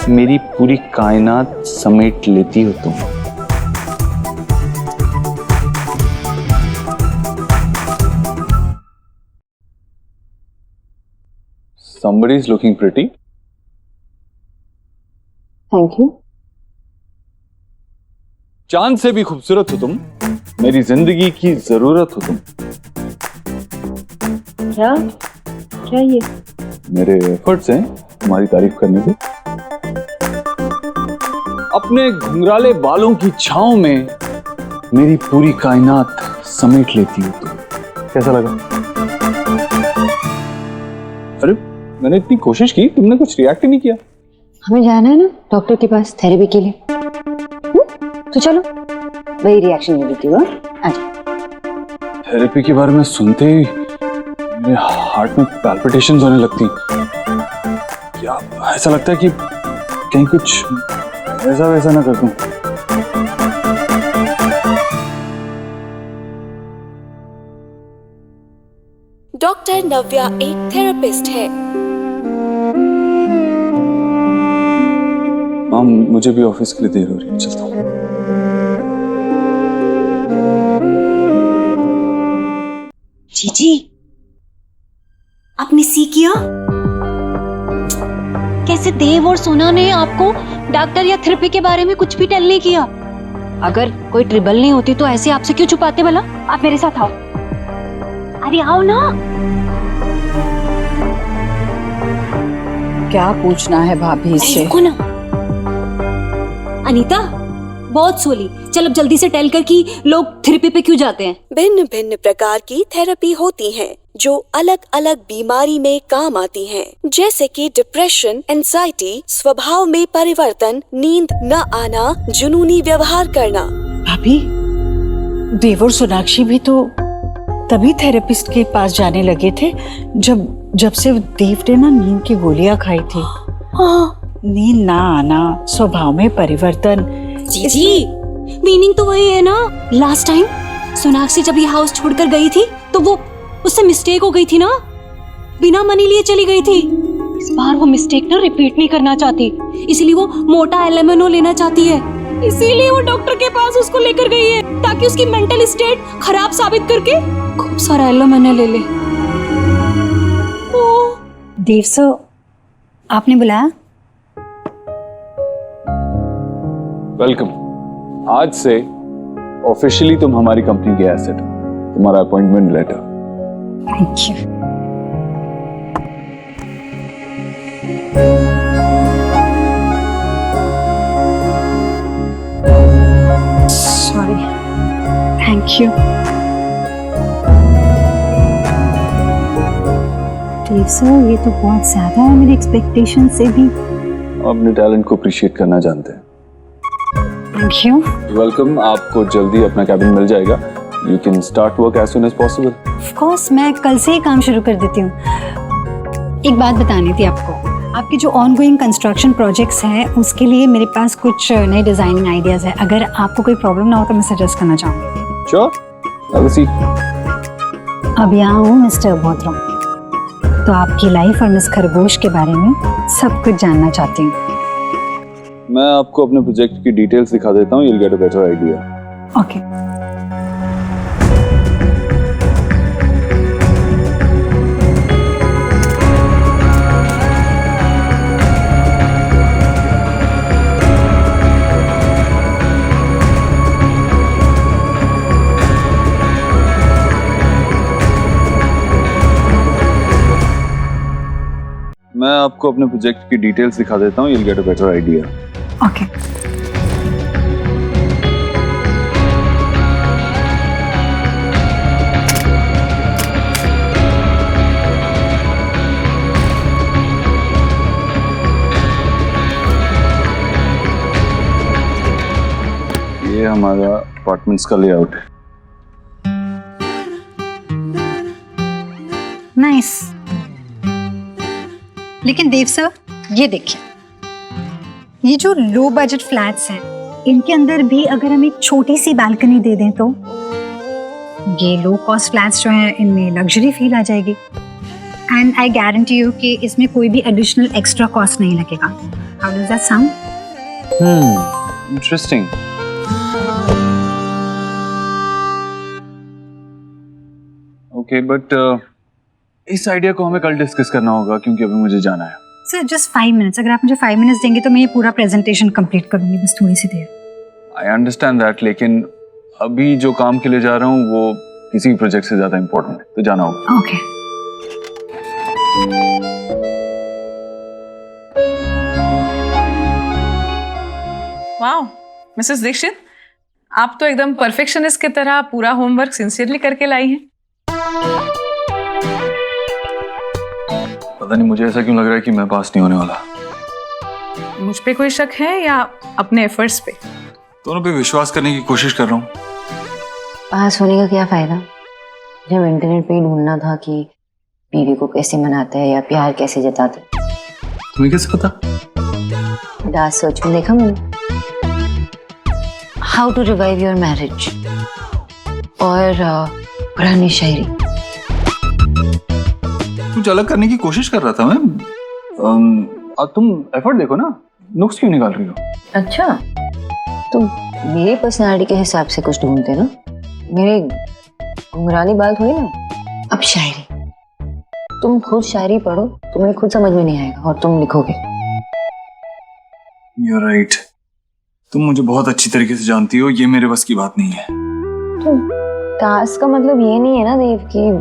मेरी पूरी कायनात समेट लेती हो तुम। Somebody is looking pretty. Thank you. चांद से भी खूबसूरत हो तुम, मेरी जिंदगी की जरूरत हो तुम। क्या क्या ये? मेरे एफर्ट्स हैं तुम्हारी तारीफ करने के। अपने घुंघराले बालों की छांव में मेरी पूरी कायनात समेट लेती हो तो कैसा लगा? अरे मैंने इतनी कोशिश की, तुमने कुछ रिएक्ट ही नहीं किया। हमें जाना है ना डॉक्टर के पास थेरेपी के लिए। तो चलो वही रिएक्शन ले लेती हूँ। थेरेपी के बारे में सुनते ही मेरे हार्ट में पैल्पिटेशंस होने लगती। क्या ऐसा लगता है कि कहीं कुछ ऐसा वैसा ना कर दूं। डॉक्टर नव्या एक थेरेपिस्ट है। माम, मुझे भी ऑफिस के लिए देर हो रही है, चलता हूँ। जीजी, आपने सी किया? कैसे देव और सोना ने आपको डॉक्टर या थेरेपी के बारे में कुछ भी टेल नहीं किया? अगर कोई ट्रिबल नहीं होती तो ऐसे आपसे क्यों छुपाते भला? आप मेरे साथ आओ। अरे आओ ना। क्या पूछना है भाभी से? रुको ना। अनीता, बहुत सोली। चल अब जल्दी से टेल कर कि लोग थेरेपी पे क्यों जाते हैं। भिन्न भिन्न प्रकार की थेरेपी होती हैं, जो अलग अलग बीमारी में काम आती हैं, जैसे कि डिप्रेशन, एंजाइटी, स्वभाव में परिवर्तन, नींद न आना, जुनूनी व्यवहार करना। भाभी, देव और सोनाक्षी भी तो तभी थेरेपिस्ट के पास जाने लगे थे जब से देव ने ना नींद की गोलियां खाई थी। हाँ। नींद ना आना, स्वभाव में परिवर्तन। जी, मीनिंग तो वही है ना। लास्ट टाइम सोनाक्षी जब ये हाउस छोड़कर गई थी तो वो उससे मिस्टेक हो गई थी ना, बिना मनी लिए चली गई थी। इस बार वो मिस्टेक ना रिपीट नहीं करना चाहती, इसलिए वो मोटा एलेमेनो लेना चाहती है। इसीलिए वो डॉक्टर के पास उसको लेकर गई है, ताकि उसकी मेंटल स्टेट खराब साबित करके खूब सारा एलेमेनो ले ले। देव सर, आपने बुलाया? वेलकम। आज से ऑफिशियली तुम हमारी कंपनी के एसेट हो। तुम्हारा appointment letter. Thank you. Sorry. Thank you. Dev sir, ये तो बहुत ज्यादा है मेरी एक्सपेक्टेशन से भी। अपने टैलेंट को अप्रिशिएट करना जानते हैं। Thank you. वेलकम। आपको जल्दी अपना कैबिन मिल जाएगा। You can start work as soon as possible. Of course, मैं कल से ही काम शुरू कर देती हूँ। एक बात बतानी थी आपको। आपके जो ऑनगोइंग कंस्ट्रक्शन प्रोजेक्ट्स हैं उसके लिए मेरे पास कुछ नए डिजाइनिंग आइडियाज है। अगर आपको कोई प्रॉब्लम ना हो तो मैं सजेस्ट करना चाहूँगी। Sure. Have a seat. अब यहाँ हूँ मिस्टर बोथरो, तो आपकी लाइफ और मिस खरगोश के बारे में सब कुछ जानना चाहती हूँ। मैं आपको अपने प्रोजेक्ट की डिटेल्स दिखा देता हूँ। You'll get a better idea. Okay. मैं आपको अपने प्रोजेक्ट की डिटेल्स दिखा देता हूँ। You'll get a better idea. Okay. ये हमारा अपार्टमेंट्स का लेआउट है। नाइस। लेकिन देव सर, ये देखिए, ये जो लो बजट फ्लैट्स हैं, इनके अंदर भी अगर हम एक छोटी सी बालकनी दे दें तो ये लो कॉस्ट फ्लैट्स जो हैं इनमें लग्जरी फील आ जाएगी। एंड आई गारंटी यू कि इसमें कोई भी एडिशनल एक्स्ट्रा कॉस्ट नहीं लगेगा। How does that sound? Interesting. Okay, but इस आइडिया को हमें कल डिस्कस करना होगा क्योंकि अभी मुझे जाना है। सर जस्ट 5 मिनट्स, अगर आप मुझे 5 मिनट्स देंगे तो मैं ये पूरा प्रेजेंटेशन कंप्लीट करूंगी, बस थोड़ी सी देर। आई अंडरस्टैंड दैट, लेकिन अभी जो काम के लिए जा रहा हूँ वो किसी प्रोजेक्ट से ज्यादा इम्पोर्टेंट है, तो जाना होगा। ओके। वाओ, मिसेस दीक्षित, आप तो एकदम परफेक्शनिस्ट की तरह पूरा होमवर्क सिंसियरली करके लाई हैं। पता नहीं मुझे ऐसा क्यों लग रहा है कि मैं पास नहीं होने वाला। मुझ पे कोई शक है या अपने एफर्ट्स पे? दोनों पे विश्वास करने की कोशिश कर रहा हूँ। पास होने का क्या फायदा जब इंटरनेट पे ही ढूंढना था कि बीवी को कैसे मनाते हैं या प्यार कैसे जताते हैं। तुम्हें कैसे पता? डार्क सर्च में देखा मैंने, how to revive your marriage और पुरानी शायरी। कुछ अलग करने की कोशिश कर रहा था मैं। अब तुम एफर्ट देखो ना, नुक्स क्यों निकाल रही हो? अच्छा, तुम मेरी पर्सनालिटी के हिसाब से कुछ ढूंढते ना, मेरे घुंघरानी बाल थोड़ी ना। अब शायरी, तुम खुद शायरी पढ़ो, तुम्हें खुद समझ में नहीं आएगा और तुम लिखोगे। You're right. तुम मुझे बहुत अच्छी तरीके से जानती हो, ये मेरे बस की बात नहीं है। तो टास्क का मतलब ये नहीं है ना देव कि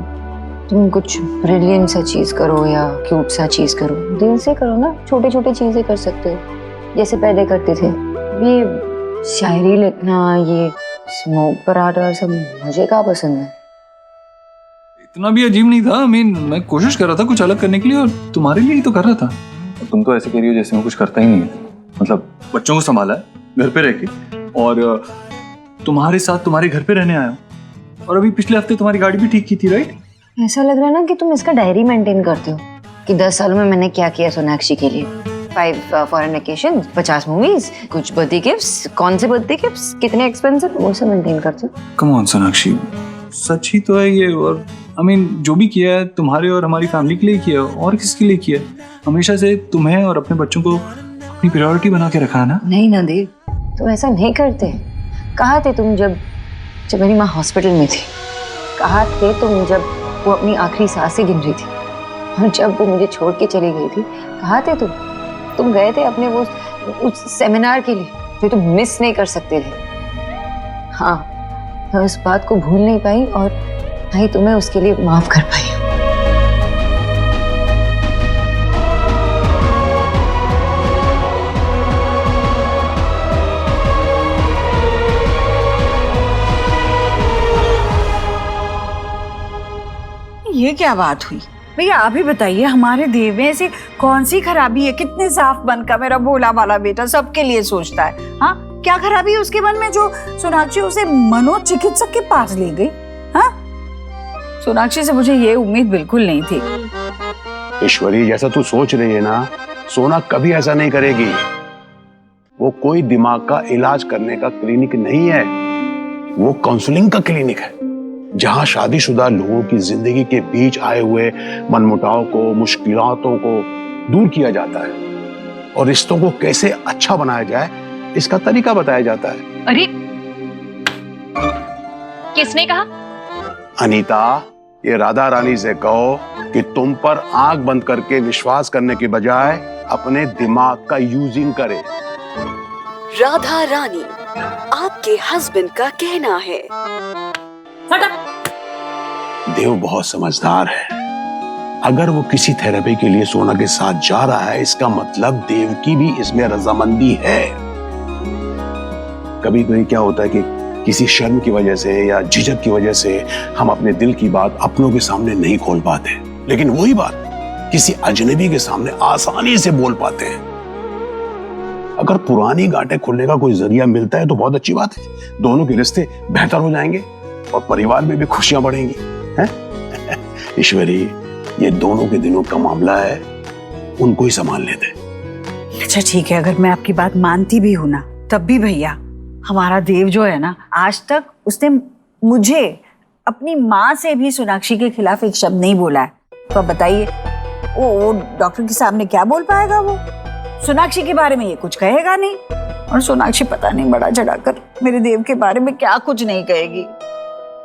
तुम कुछ ब्रिलियंट सा चीज करो या क्यूट सा चीज करो, दिल से करो ना। छोटे छोटे चीजें कर सकते हो जैसे पहले करते थे। ये शायरी लिखना, ये स्मोक पराठा सब मुझे क्या पसंद है। इतना भी अजीब नहीं था। मैं कोशिश कर रहा था कुछ अलग करने के लिए और तुम्हारे लिए ही तो कर रहा था। और तुम तो ऐसे कह रही हो जैसे मैं कुछ करता ही नहीं है। मतलब बच्चों को संभाला है घर पे रह के और तुम्हारे साथ तुम्हारे घर पे रहने आया हूँ और अभी पिछले हफ्ते तुम्हारी गाड़ी भी ठीक की थी, राइट? ऐसा लग रहा है ना कि तुम इसका डायरी मेंटेन करते हो कि 10 सालों में मैंने क्या किया सोनाक्षी के लिए। 5 फॉरेन वेकेशन, 50 मूवीज, कुछ बर्थडे गिफ्ट्स, कौन से बर्थडे गिफ्ट्स, कितने एक्सपेंसिव, वो सब मेंटेन करते हो। कम ऑन सोनाक्षी, सच ही तो है ये। और जो भी किया है तुम्हारे और हमारी फैमिली के लिए किया और किसके लिए किया है। हमेशा से तुम्हें और अपने बच्चों को अपनी प्रायोरिटी बना के रखा है ना। नहीं ना देव, तुम ऐसा नहीं करते। कहाँ थे तुम जब मेरी माँ हॉस्पिटल में थी? कहाँ थे तुम जब वो अपनी आखिरी सांसें गिन रही थी? और जब वो मुझे छोड़ के चली गई थी, कहाँ थे तुम? तुम गए थे अपने वो उस सेमिनार के लिए जो तुम मिस नहीं कर सकते थे। हाँ, मैं उस बात को भूल नहीं पाई और भाई तुम्हें उसके लिए माफ कर पाई। ये क्या बात हुई भैया? आप ही बताइए, हमारे देव में ऐसी कौन सी खराबी है? कितने साफ मन का मेरा भोला वाला बेटा सबके लिए सोचता है। हाँ, क्या खराबी है उसके मन में जो सोनाक्षी उसे मनोचिकित्सक के पास ले गई? हाँ, सोनाक्षी से मुझे ये उम्मीद बिल्कुल नहीं थी। ईश्वरी, जैसा तू सोच रही है ना, सोना कभी ऐसा नहीं करेगी। वो कोई दिमाग का इलाज करने का क्लिनिक नहीं है, वो काउंसलिंग का क्लिनिक है, जहां शादीशुदा लोगों की जिंदगी के बीच आए हुए मनमुटाव को, मुश्किलातों को दूर किया जाता है और रिश्तों को कैसे अच्छा बनाया जाए इसका तरीका बताया जाता है। अरे किसने कहा? अनीता, ये राधा रानी से कहो कि तुम पर आंख बंद करके विश्वास करने के बजाय अपने दिमाग का यूजिंग करे। राधा रानी, आपके हस्बैंड का कहना है। देव बहुत समझदार है। अगर वो किसी थेरेपी के लिए सोना के साथ जा रहा है, इसका मतलब देव की भी इसमें रजामंदी है। कभी कभी क्या होता है कि किसी शर्म की वजह से या झिझक की वजह से हम अपने दिल की बात अपनों के सामने नहीं खोल पाते, लेकिन वही बात किसी अजनबी के सामने आसानी से बोल पाते हैं। अगर पुरानी गांठें खुलने का कोई जरिया मिलता है तो बहुत अच्छी बात है। दोनों के रिश्ते बेहतर हो जाएंगे और परिवार में भी खुशियां बढ़ेंगी। ईश्वरी, ये दोनों के दिनों का मामला है, उनको ही संभाल लेते। अच्छा ठीक है, अगर मैं आपकी बात मानती भी हूं ना, तब भी भैया हमारा देव जो है ना, आज तक उसने मुझे अपनी माँ से भी सोनाक्षी के खिलाफ एक शब्द नहीं बोला है। तो अब बताइए, वो डॉक्टर के सामने क्या बोल पाएगा? वो सोनाक्षी के बारे में ये कुछ कहेगा नहीं, और सोनाक्षी पता नहीं बड़ा चढ़ाकर मेरे देव के बारे में क्या कुछ नहीं कहेगी।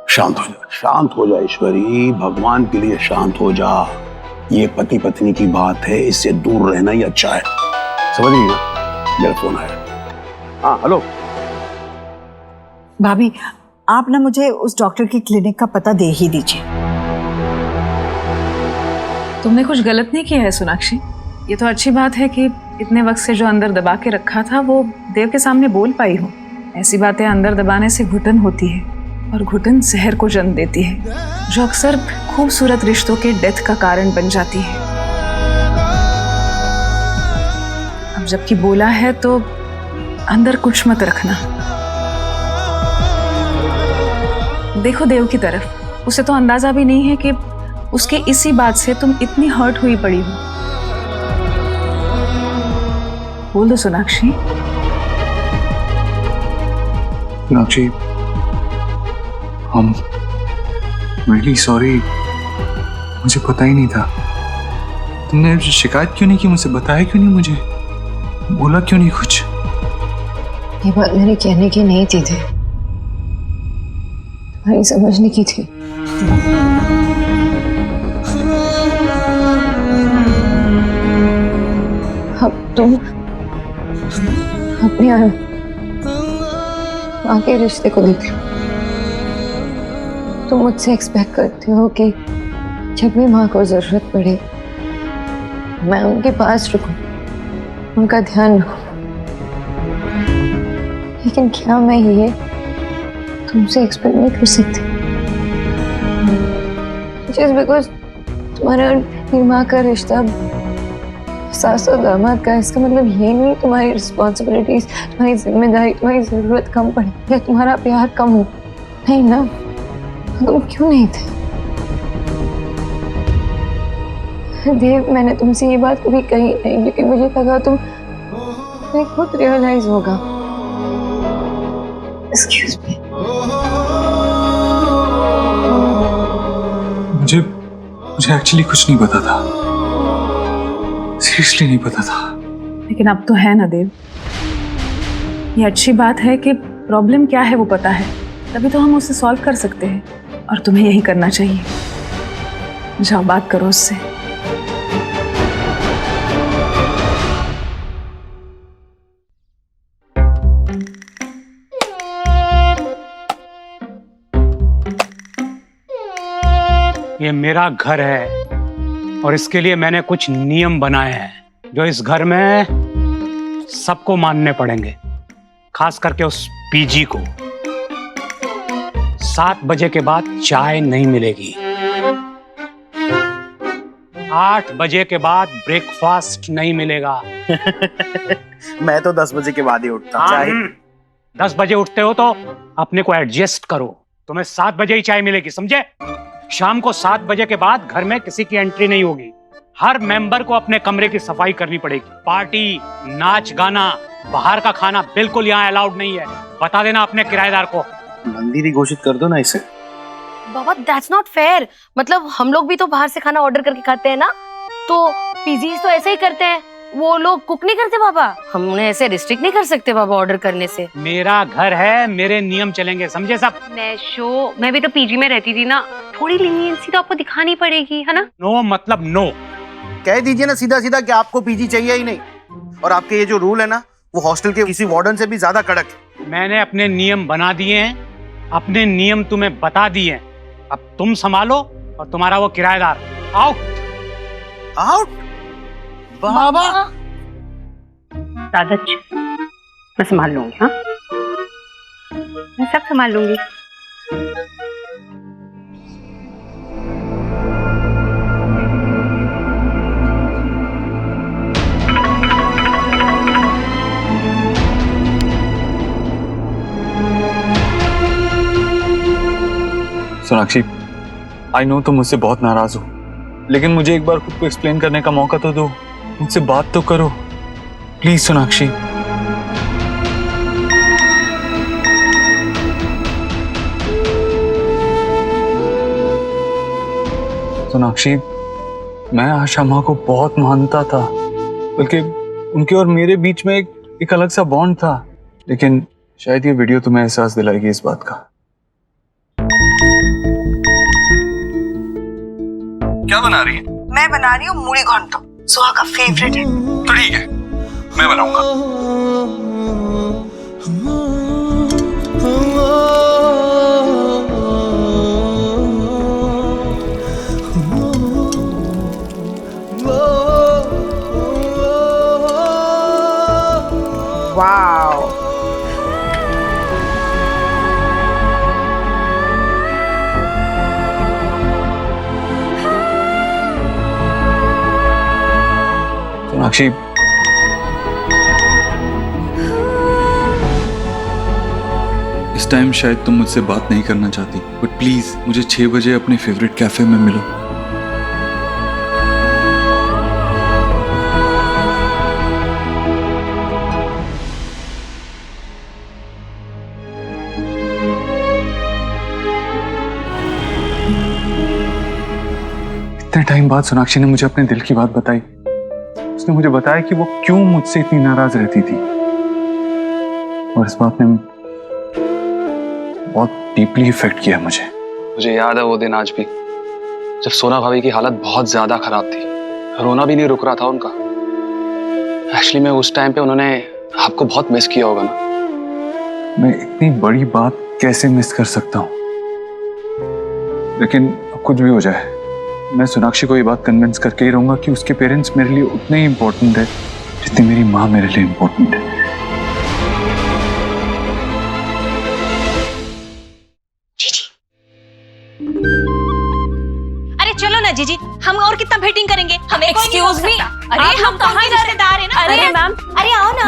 शांत हो जा, शांत हो जा ईश्वरी, भगवान के लिए शांत हो जा। ये पति पत्नी की बात है, इससे दूर रहना ही अच्छा है। समझ रही ना? मेरा फोन आया। हाँ हेलो भाभी, आप ना मुझे उस डॉक्टर की क्लिनिक का पता दे ही दीजिए। तुमने कुछ गलत नहीं किया है सोनाक्षी। ये तो अच्छी बात है कि इतने वक्त से जो अंदर दबा के रखा था वो देव के सामने बोल पाई हो। ऐसी बातें अंदर दबाने से घुटन होती है और घुटन जहर को जन्म देती है, जो अक्सर खूबसूरत रिश्तों के डेथ का कारण बन जाती है। अब जबकि बोला है तो अंदर कुछ मत रखना। देखो देव की तरफ, उसे तो अंदाजा भी नहीं है कि उसके इसी बात से तुम इतनी हर्ट हुई पड़ी हो। बोल दो Sonakshi. Sonakshi, I'm really sorry, मुझे पता ही नहीं था। तुमने शिकायत क्यों नहीं की मुझसे? बताया क्यों नहीं मुझे? बोला क्यों नहीं कुछ? ये बात मेरे कहने की नहीं थी, तुम्हारी समझने की थी। अब तुम अपने माँ के रिश्ते को देख लो। तुम मुझसे एक्सपेक्ट करते हो कि जब भी माँ को जरूरत पड़े मैं उनके पास रुकूं, उनका ध्यान रखूं। लेकिन क्या मैं ये तुमसे एक्सपेक्ट नहीं कर सकती? जस्ट बिकॉज तुम्हारा और माँ का रिश्ता सास और दामाद का, इसका मतलब ये नहीं तुम्हारी रिस्पॉन्सिबिलिटीज, तुम्हारी जिम्मेदारी, तुम्हारी जरूरत कम पड़े या तुम्हारा प्यार कम हो। नहीं ना, तुम क्यों नहीं थे? देव, मैंने तुमसे ये बात कभी कही नहीं क्योंकि मुझे लगा तुम्हें खुद रियलाइज होगा। Excuse me. मुझे एक्चुअली कुछ नहीं पता था, सीरियसली नहीं पता था। लेकिन अब तो है ना देव, ये अच्छी बात है कि प्रॉब्लम क्या है वो पता है, तभी तो हम उसे सॉल्व कर सकते हैं और तुम्हें यही करना चाहिए। जाओ बात करो उससे। ये मेरा घर है और इसके लिए मैंने कुछ नियम बनाए हैं जो इस घर में सबको मानने पड़ेंगे, खास करके उस पीजी को। 7 बजे के बाद चाय नहीं मिलेगी। 8 बजे के बाद ब्रेकफास्ट नहीं मिलेगा। मैं तो 10 बजे के बाद ही उठता हूं। चाय 10 बजे उठते हो तो अपने को एडजस्ट करो। तुम्हें 7 बजे ही चाय मिलेगी, समझे? शाम को 7 बजे के बाद घर में किसी की एंट्री नहीं होगी। हर मेंबर को अपने कमरे की सफाई करनी पड़ेगी। पार्टी, नाच गाना, बाहर का खाना बिल्कुल यहाँ अलाउड नहीं है। बता देना अपने किराएदार को। मंदिर घोषित कर दो ना इसे। बाबा दैट्स नॉट फेयर। मतलब हम लोग भी तो बाहर से खाना ऑर्डर करके खाते हैं ना, तो पीजीज तो ऐसे ही करते हैं। वो लोग कुक नहीं करते बाबा, हम उन्हें ऐसे रिस्ट्रिक्ट नहीं कर सकते बाबा ऑर्डर करने से। मेरा घर है, मेरे नियम चलेंगे, समझे सब? मैं भी तो पीजी में रहती थी ना, थोड़ी लीनियंसी तो आपको दिखानी पड़ेगी, है ना? नो मतलब नो। कह दीजिए ना सीधा सीधा कि आपको पीजी चाहिए ही नहीं, और आपके ये जो रूल है ना वो हॉस्टल के किसी वार्डन से भी ज्यादा कड़क है। मैंने अपने नियम बना दिए हैं, अपने नियम तुम्हें बता दिए हैं। अब तुम संभालो और तुम्हारा वो किराएदार आउट। आउट बाबा। दादा मैं संभाल लूंगी। हाँ, मैं सब संभाल लूंगी। सोनाक्षी, आई नो तुम मुझसे बहुत नाराज हो, लेकिन मुझे एक बार खुद को एक्सप्लेन करने का मौका तो दो। मुझसे बात तो करो प्लीज सोनाक्षी। सोनाक्षी, मैं आशा माँ को बहुत मानता था, बल्कि उनके और मेरे बीच में एक अलग सा बॉन्ड था, लेकिन शायद ये वीडियो तुम्हें एहसास दिलाएगी इस बात का। क्या बना रही है? मैं बना रही हूँ मूढ़ी घंटो, सुहा का फेवरेट है। तो ठीक है, मैं बनाऊंगा। वाओ, सोनाक्षी, इस टाइम शायद तुम मुझसे बात नहीं करना चाहती, बट प्लीज मुझे 6 बजे अपने फेवरेट कैफे में मिलो। इतने टाइम बाद सोनाक्षी ने मुझे अपने दिल की बात बताई। उसने मुझे बताया कि वो क्यों मुझसे इतनी नाराज रहती थी, और इस बात ने बहुत डीपली इफेक्ट किया मुझे याद है वो दिन आज भी, जब सोना भाभी की हालत बहुत ज्यादा खराब थी, रोना भी नहीं रुक रहा था उनका। एक्चुअली मैं उस टाइम पे उन्होंने आपको बहुत मिस किया होगा ना। मैं इतनी बड़ी बात कैसे मिस कर सकता हूँ, लेकिन अब कुछ भी हो जाए मैं सोनाक्षी को ये बात कन्विंस करके ही रहूंगा कि उसके पेरेंट्स मेरे लिए उतने ही इम्पोर्टेंट है जितनी मेरी माँ मेरे लिए इम्पोर्टेंट है। अरे चलो ना जीजी, हम और कितना भेटिंग करेंगे? हमें एक्सक्यूज मी, अरे हम तो ही रिश्तेदार हैं ना। अरे मैम, अरे आओ ना।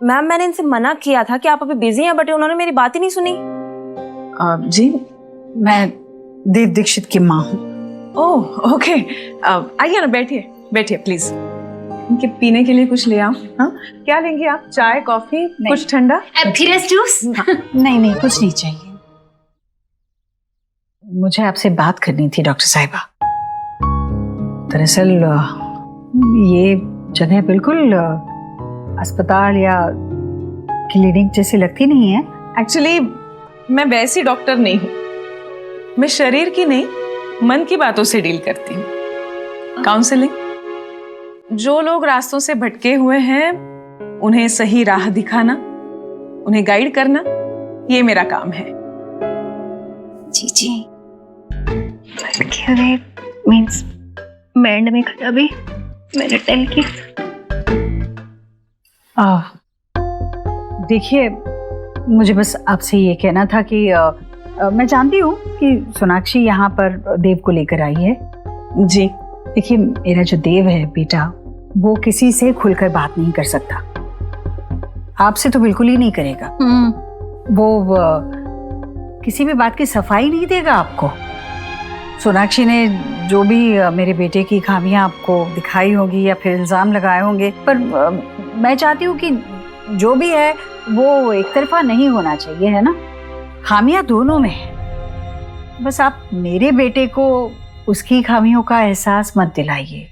मैम मैंने इनसे मना किया था कि आप अभी बिजी हैं, बट उन्होंने मेरी बात ही नहीं सुनी। जी, मैं देव दीक्षित की माँ हूँ। ओह ओके, आइए ना, बैठिए बैठिए प्लीज। इनके पीने के लिए कुछ ले आओ। हाँ, क्या लेंगे आप? चाय, कॉफी, कुछ ठंडा? फिर जूस? नहीं नहीं, कुछ नहीं चाहिए। मुझे आपसे बात करनी थी डॉक्टर साहिबा। दरअसल ये जगह बिल्कुल अस्पताल या क्लिनिक जैसी लगती नहीं है। एक्चुअली मैं वैसी डॉक्टर नहीं हूँ, मैं शरीर की नहीं मन की बातों से डील करती हूँ। काउंसलिंग, जो लोग रास्तों से भटके हुए हैं उन्हें सही राह दिखाना, उन्हें गाइड करना, ये मेरा काम है। जी जी, भटके मीन्स बैंड में खड़ा भी मैंने टेल की। देखिए, मुझे बस आपसे ये कहना था कि मैं जानती हूँ कि सोनाक्षी यहाँ पर देव को लेकर आई है। जी देखिए, मेरा जो देव है बेटा, वो किसी से खुलकर बात नहीं कर सकता, आपसे तो बिल्कुल ही नहीं करेगा। वो किसी भी बात की सफाई नहीं देगा आपको। सोनाक्षी ने जो भी मेरे बेटे की खामियां आपको दिखाई होगी या फिर इल्जाम लगाए होंगे, पर मैं चाहती हूँ कि जो भी है वो एक तरफा नहीं होना चाहिए, है ना। खामियां दोनों में है, बस आप मेरे बेटे को उसकी खामियों का एहसास मत दिलाइए।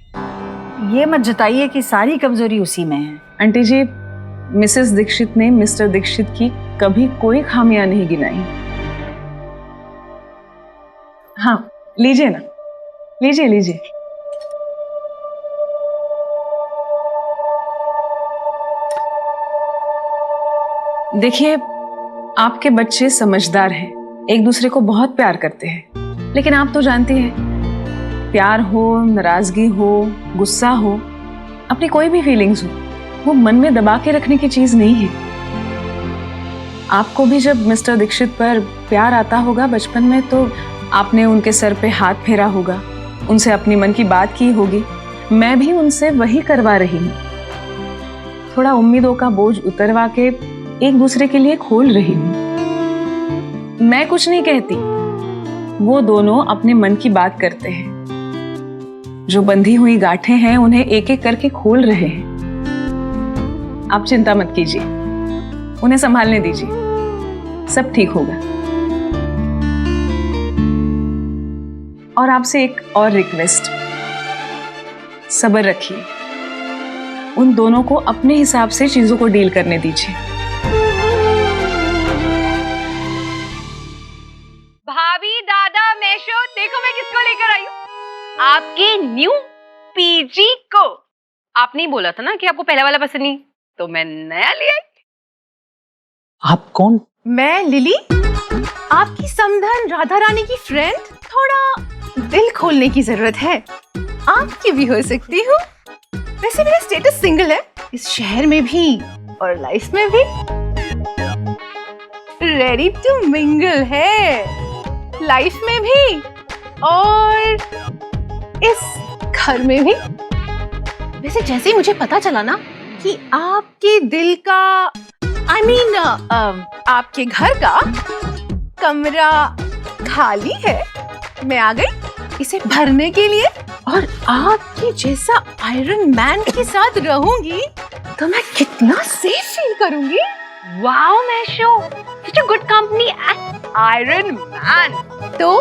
ये मत जताइए कि सारी कमजोरी उसी में है। आंटी जी, मिसेस दीक्षित ने मिस्टर दीक्षित की कभी कोई खामियां नहीं गिनाई। हाँ, लीजिए ना, लीजिए लीजिए। देखिए, आपके बच्चे समझदार हैं, एक दूसरे को बहुत प्यार करते हैं, लेकिन आप तो जानती हैं, प्यार हो, नाराजगी हो, गुस्सा हो, अपनी कोई भी फीलिंग्स हो, वो मन में दबा के रखने की चीज नहीं है। आपको भी जब मिस्टर दीक्षित पर प्यार आता होगा बचपन में, तो आपने उनके सर पे हाथ फेरा होगा, उनसे अपनी मन की बात की होगी। मैं भी उनसे वही करवा रही हूँ, थोड़ा उम्मीदों का बोझ उतरवा के एक दूसरे के लिए खोल रही हूँ। मैं कुछ नहीं कहती, वो दोनों अपने मन की बात करते हैं। जो बंधी हुई गांठें हैं उन्हें एक एक करके खोल रहे हैं। आप चिंता मत कीजिए, उन्हें संभालने दीजिए, सब ठीक होगा। और आपसे एक और रिक्वेस्ट, सब्र रखिए, उन दोनों को अपने हिसाब से चीजों को डील करने दीजिए। भाभी, दादा, मेशो, देखो मैं किसको लेकर आई हूँ, आपके न्यू पीजी को। आपने ही बोला था ना कि आपको पहला वाला पसंद नहीं, तो मैं नया ले आई। आप कौन? मैं लिली, आपकी समधन राधा रानी की फ्रेंड। थोड़ा दिल खोलने की जरूरत है, आपकी भी हो सकती हूँ। वैसे मेरा स्टेटस सिंगल है, इस शहर में भी और लाइफ में भी। रेडी टू मिंगल है, लाइफ में भी और इस घर में भी। वैसे जैसे ही मुझे पता चला ना कि आपके दिल का आपके घर का कमरा खाली है, मैं आ गई इसे भरने के लिए। और आपके जैसा आयरन मैन के साथ रहूंगी तो मैं कितना सेफ फील करूंगी। Wow Meesho, such a good company and iron man. तो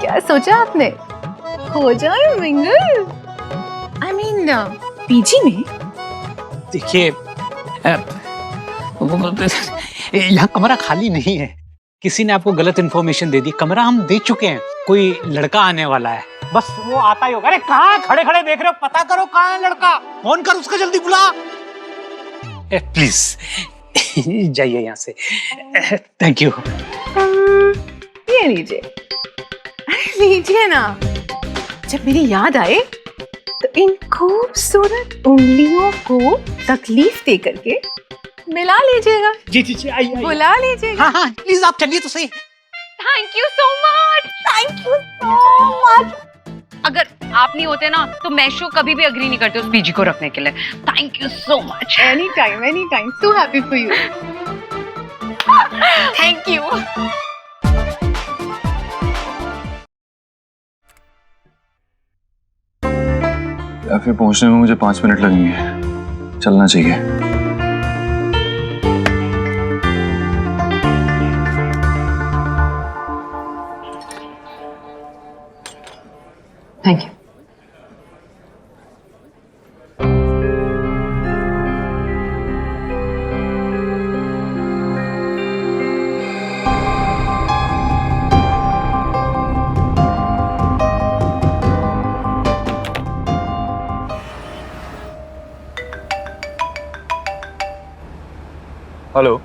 क्या सोचा आपने, हो जाए मिंगल? पीजी में? देखिए यहाँ कमरा खाली नहीं है, किसी ने आपको गलत इन्फॉर्मेशन दे दी। कमरा हम दे चुके हैं, कोई लड़का आने वाला है, बस वो आता ही होगा। अरे कहाँ खड़े खड़े देख रहे हो, पता करो कहाँ है लड़का, फोन कर उसका, जल्दी बुला। प्लीज जाइए यहाँ से, थैंक यू। ये लीजिए, लीजिए ना। जब मेरी याद आए तो इन खूबसूरत उंगलियों को तकलीफ दे करके मिला लीजिएगा। जी जी जी, आइए बुला लीजिएगा। हाँ हाँ प्लीज आप चलिए तो सही। Thank you so much, thank you so much. अगर आप नहीं होते ना तो मैशो कभी भी अग्री नहीं करते उस पीजी को रखने के लिए। Thank you so much. Any time, so happy for you. Thank you. Cafe पहुंचने में मुझे 5 मिनट लगेंगे, चलना चाहिए। Thank you. Hello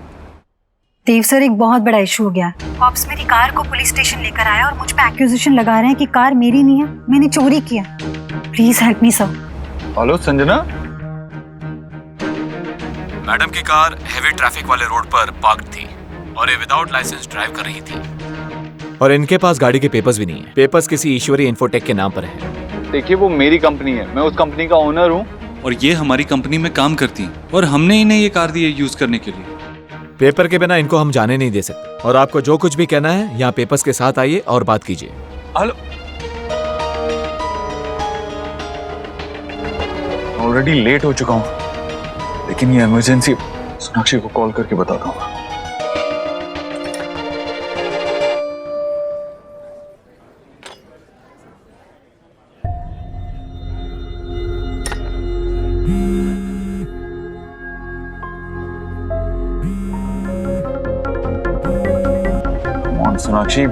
Dev sir, एक बहुत बड़ा इशू हो गया। कॉप्स मेरी कार को पुलिस स्टेशन लेकर आया और मुझ पे एक्यूजेशन लगा रहे हैं कि कार मेरी नहीं है, मैंने चोरी किया। Please help me sir. Hello Sanjana. Madam की कार हेवी ट्रैफिक वाले रोड पर पार्क्ड थी और ये विदाउट लाइसेंस ड्राइव कर रही थी। और इनके पास गाड़ी के पेपर्स भी नहीं है। पेपर्स किसी ईश्वरी इन्फोटेक के नाम पर है। देखिए वो मेरी कंपनी है, मैं उस कंपनी का ओनर हूँ और ये हमारी कंपनी में काम करती है और हमने इन्हें ये कार दी है यूज करने के लिए। पेपर के बिना इनको हम जाने नहीं दे सकते और आपको जो कुछ भी कहना है यहाँ पेपर्स के साथ आइए और बात कीजिए। हेलो, ऑलरेडी लेट हो चुका हूँ, लेकिन ये इमरजेंसी सोनाक्षी को कॉल करके बताता हूँ। सोनाक्षी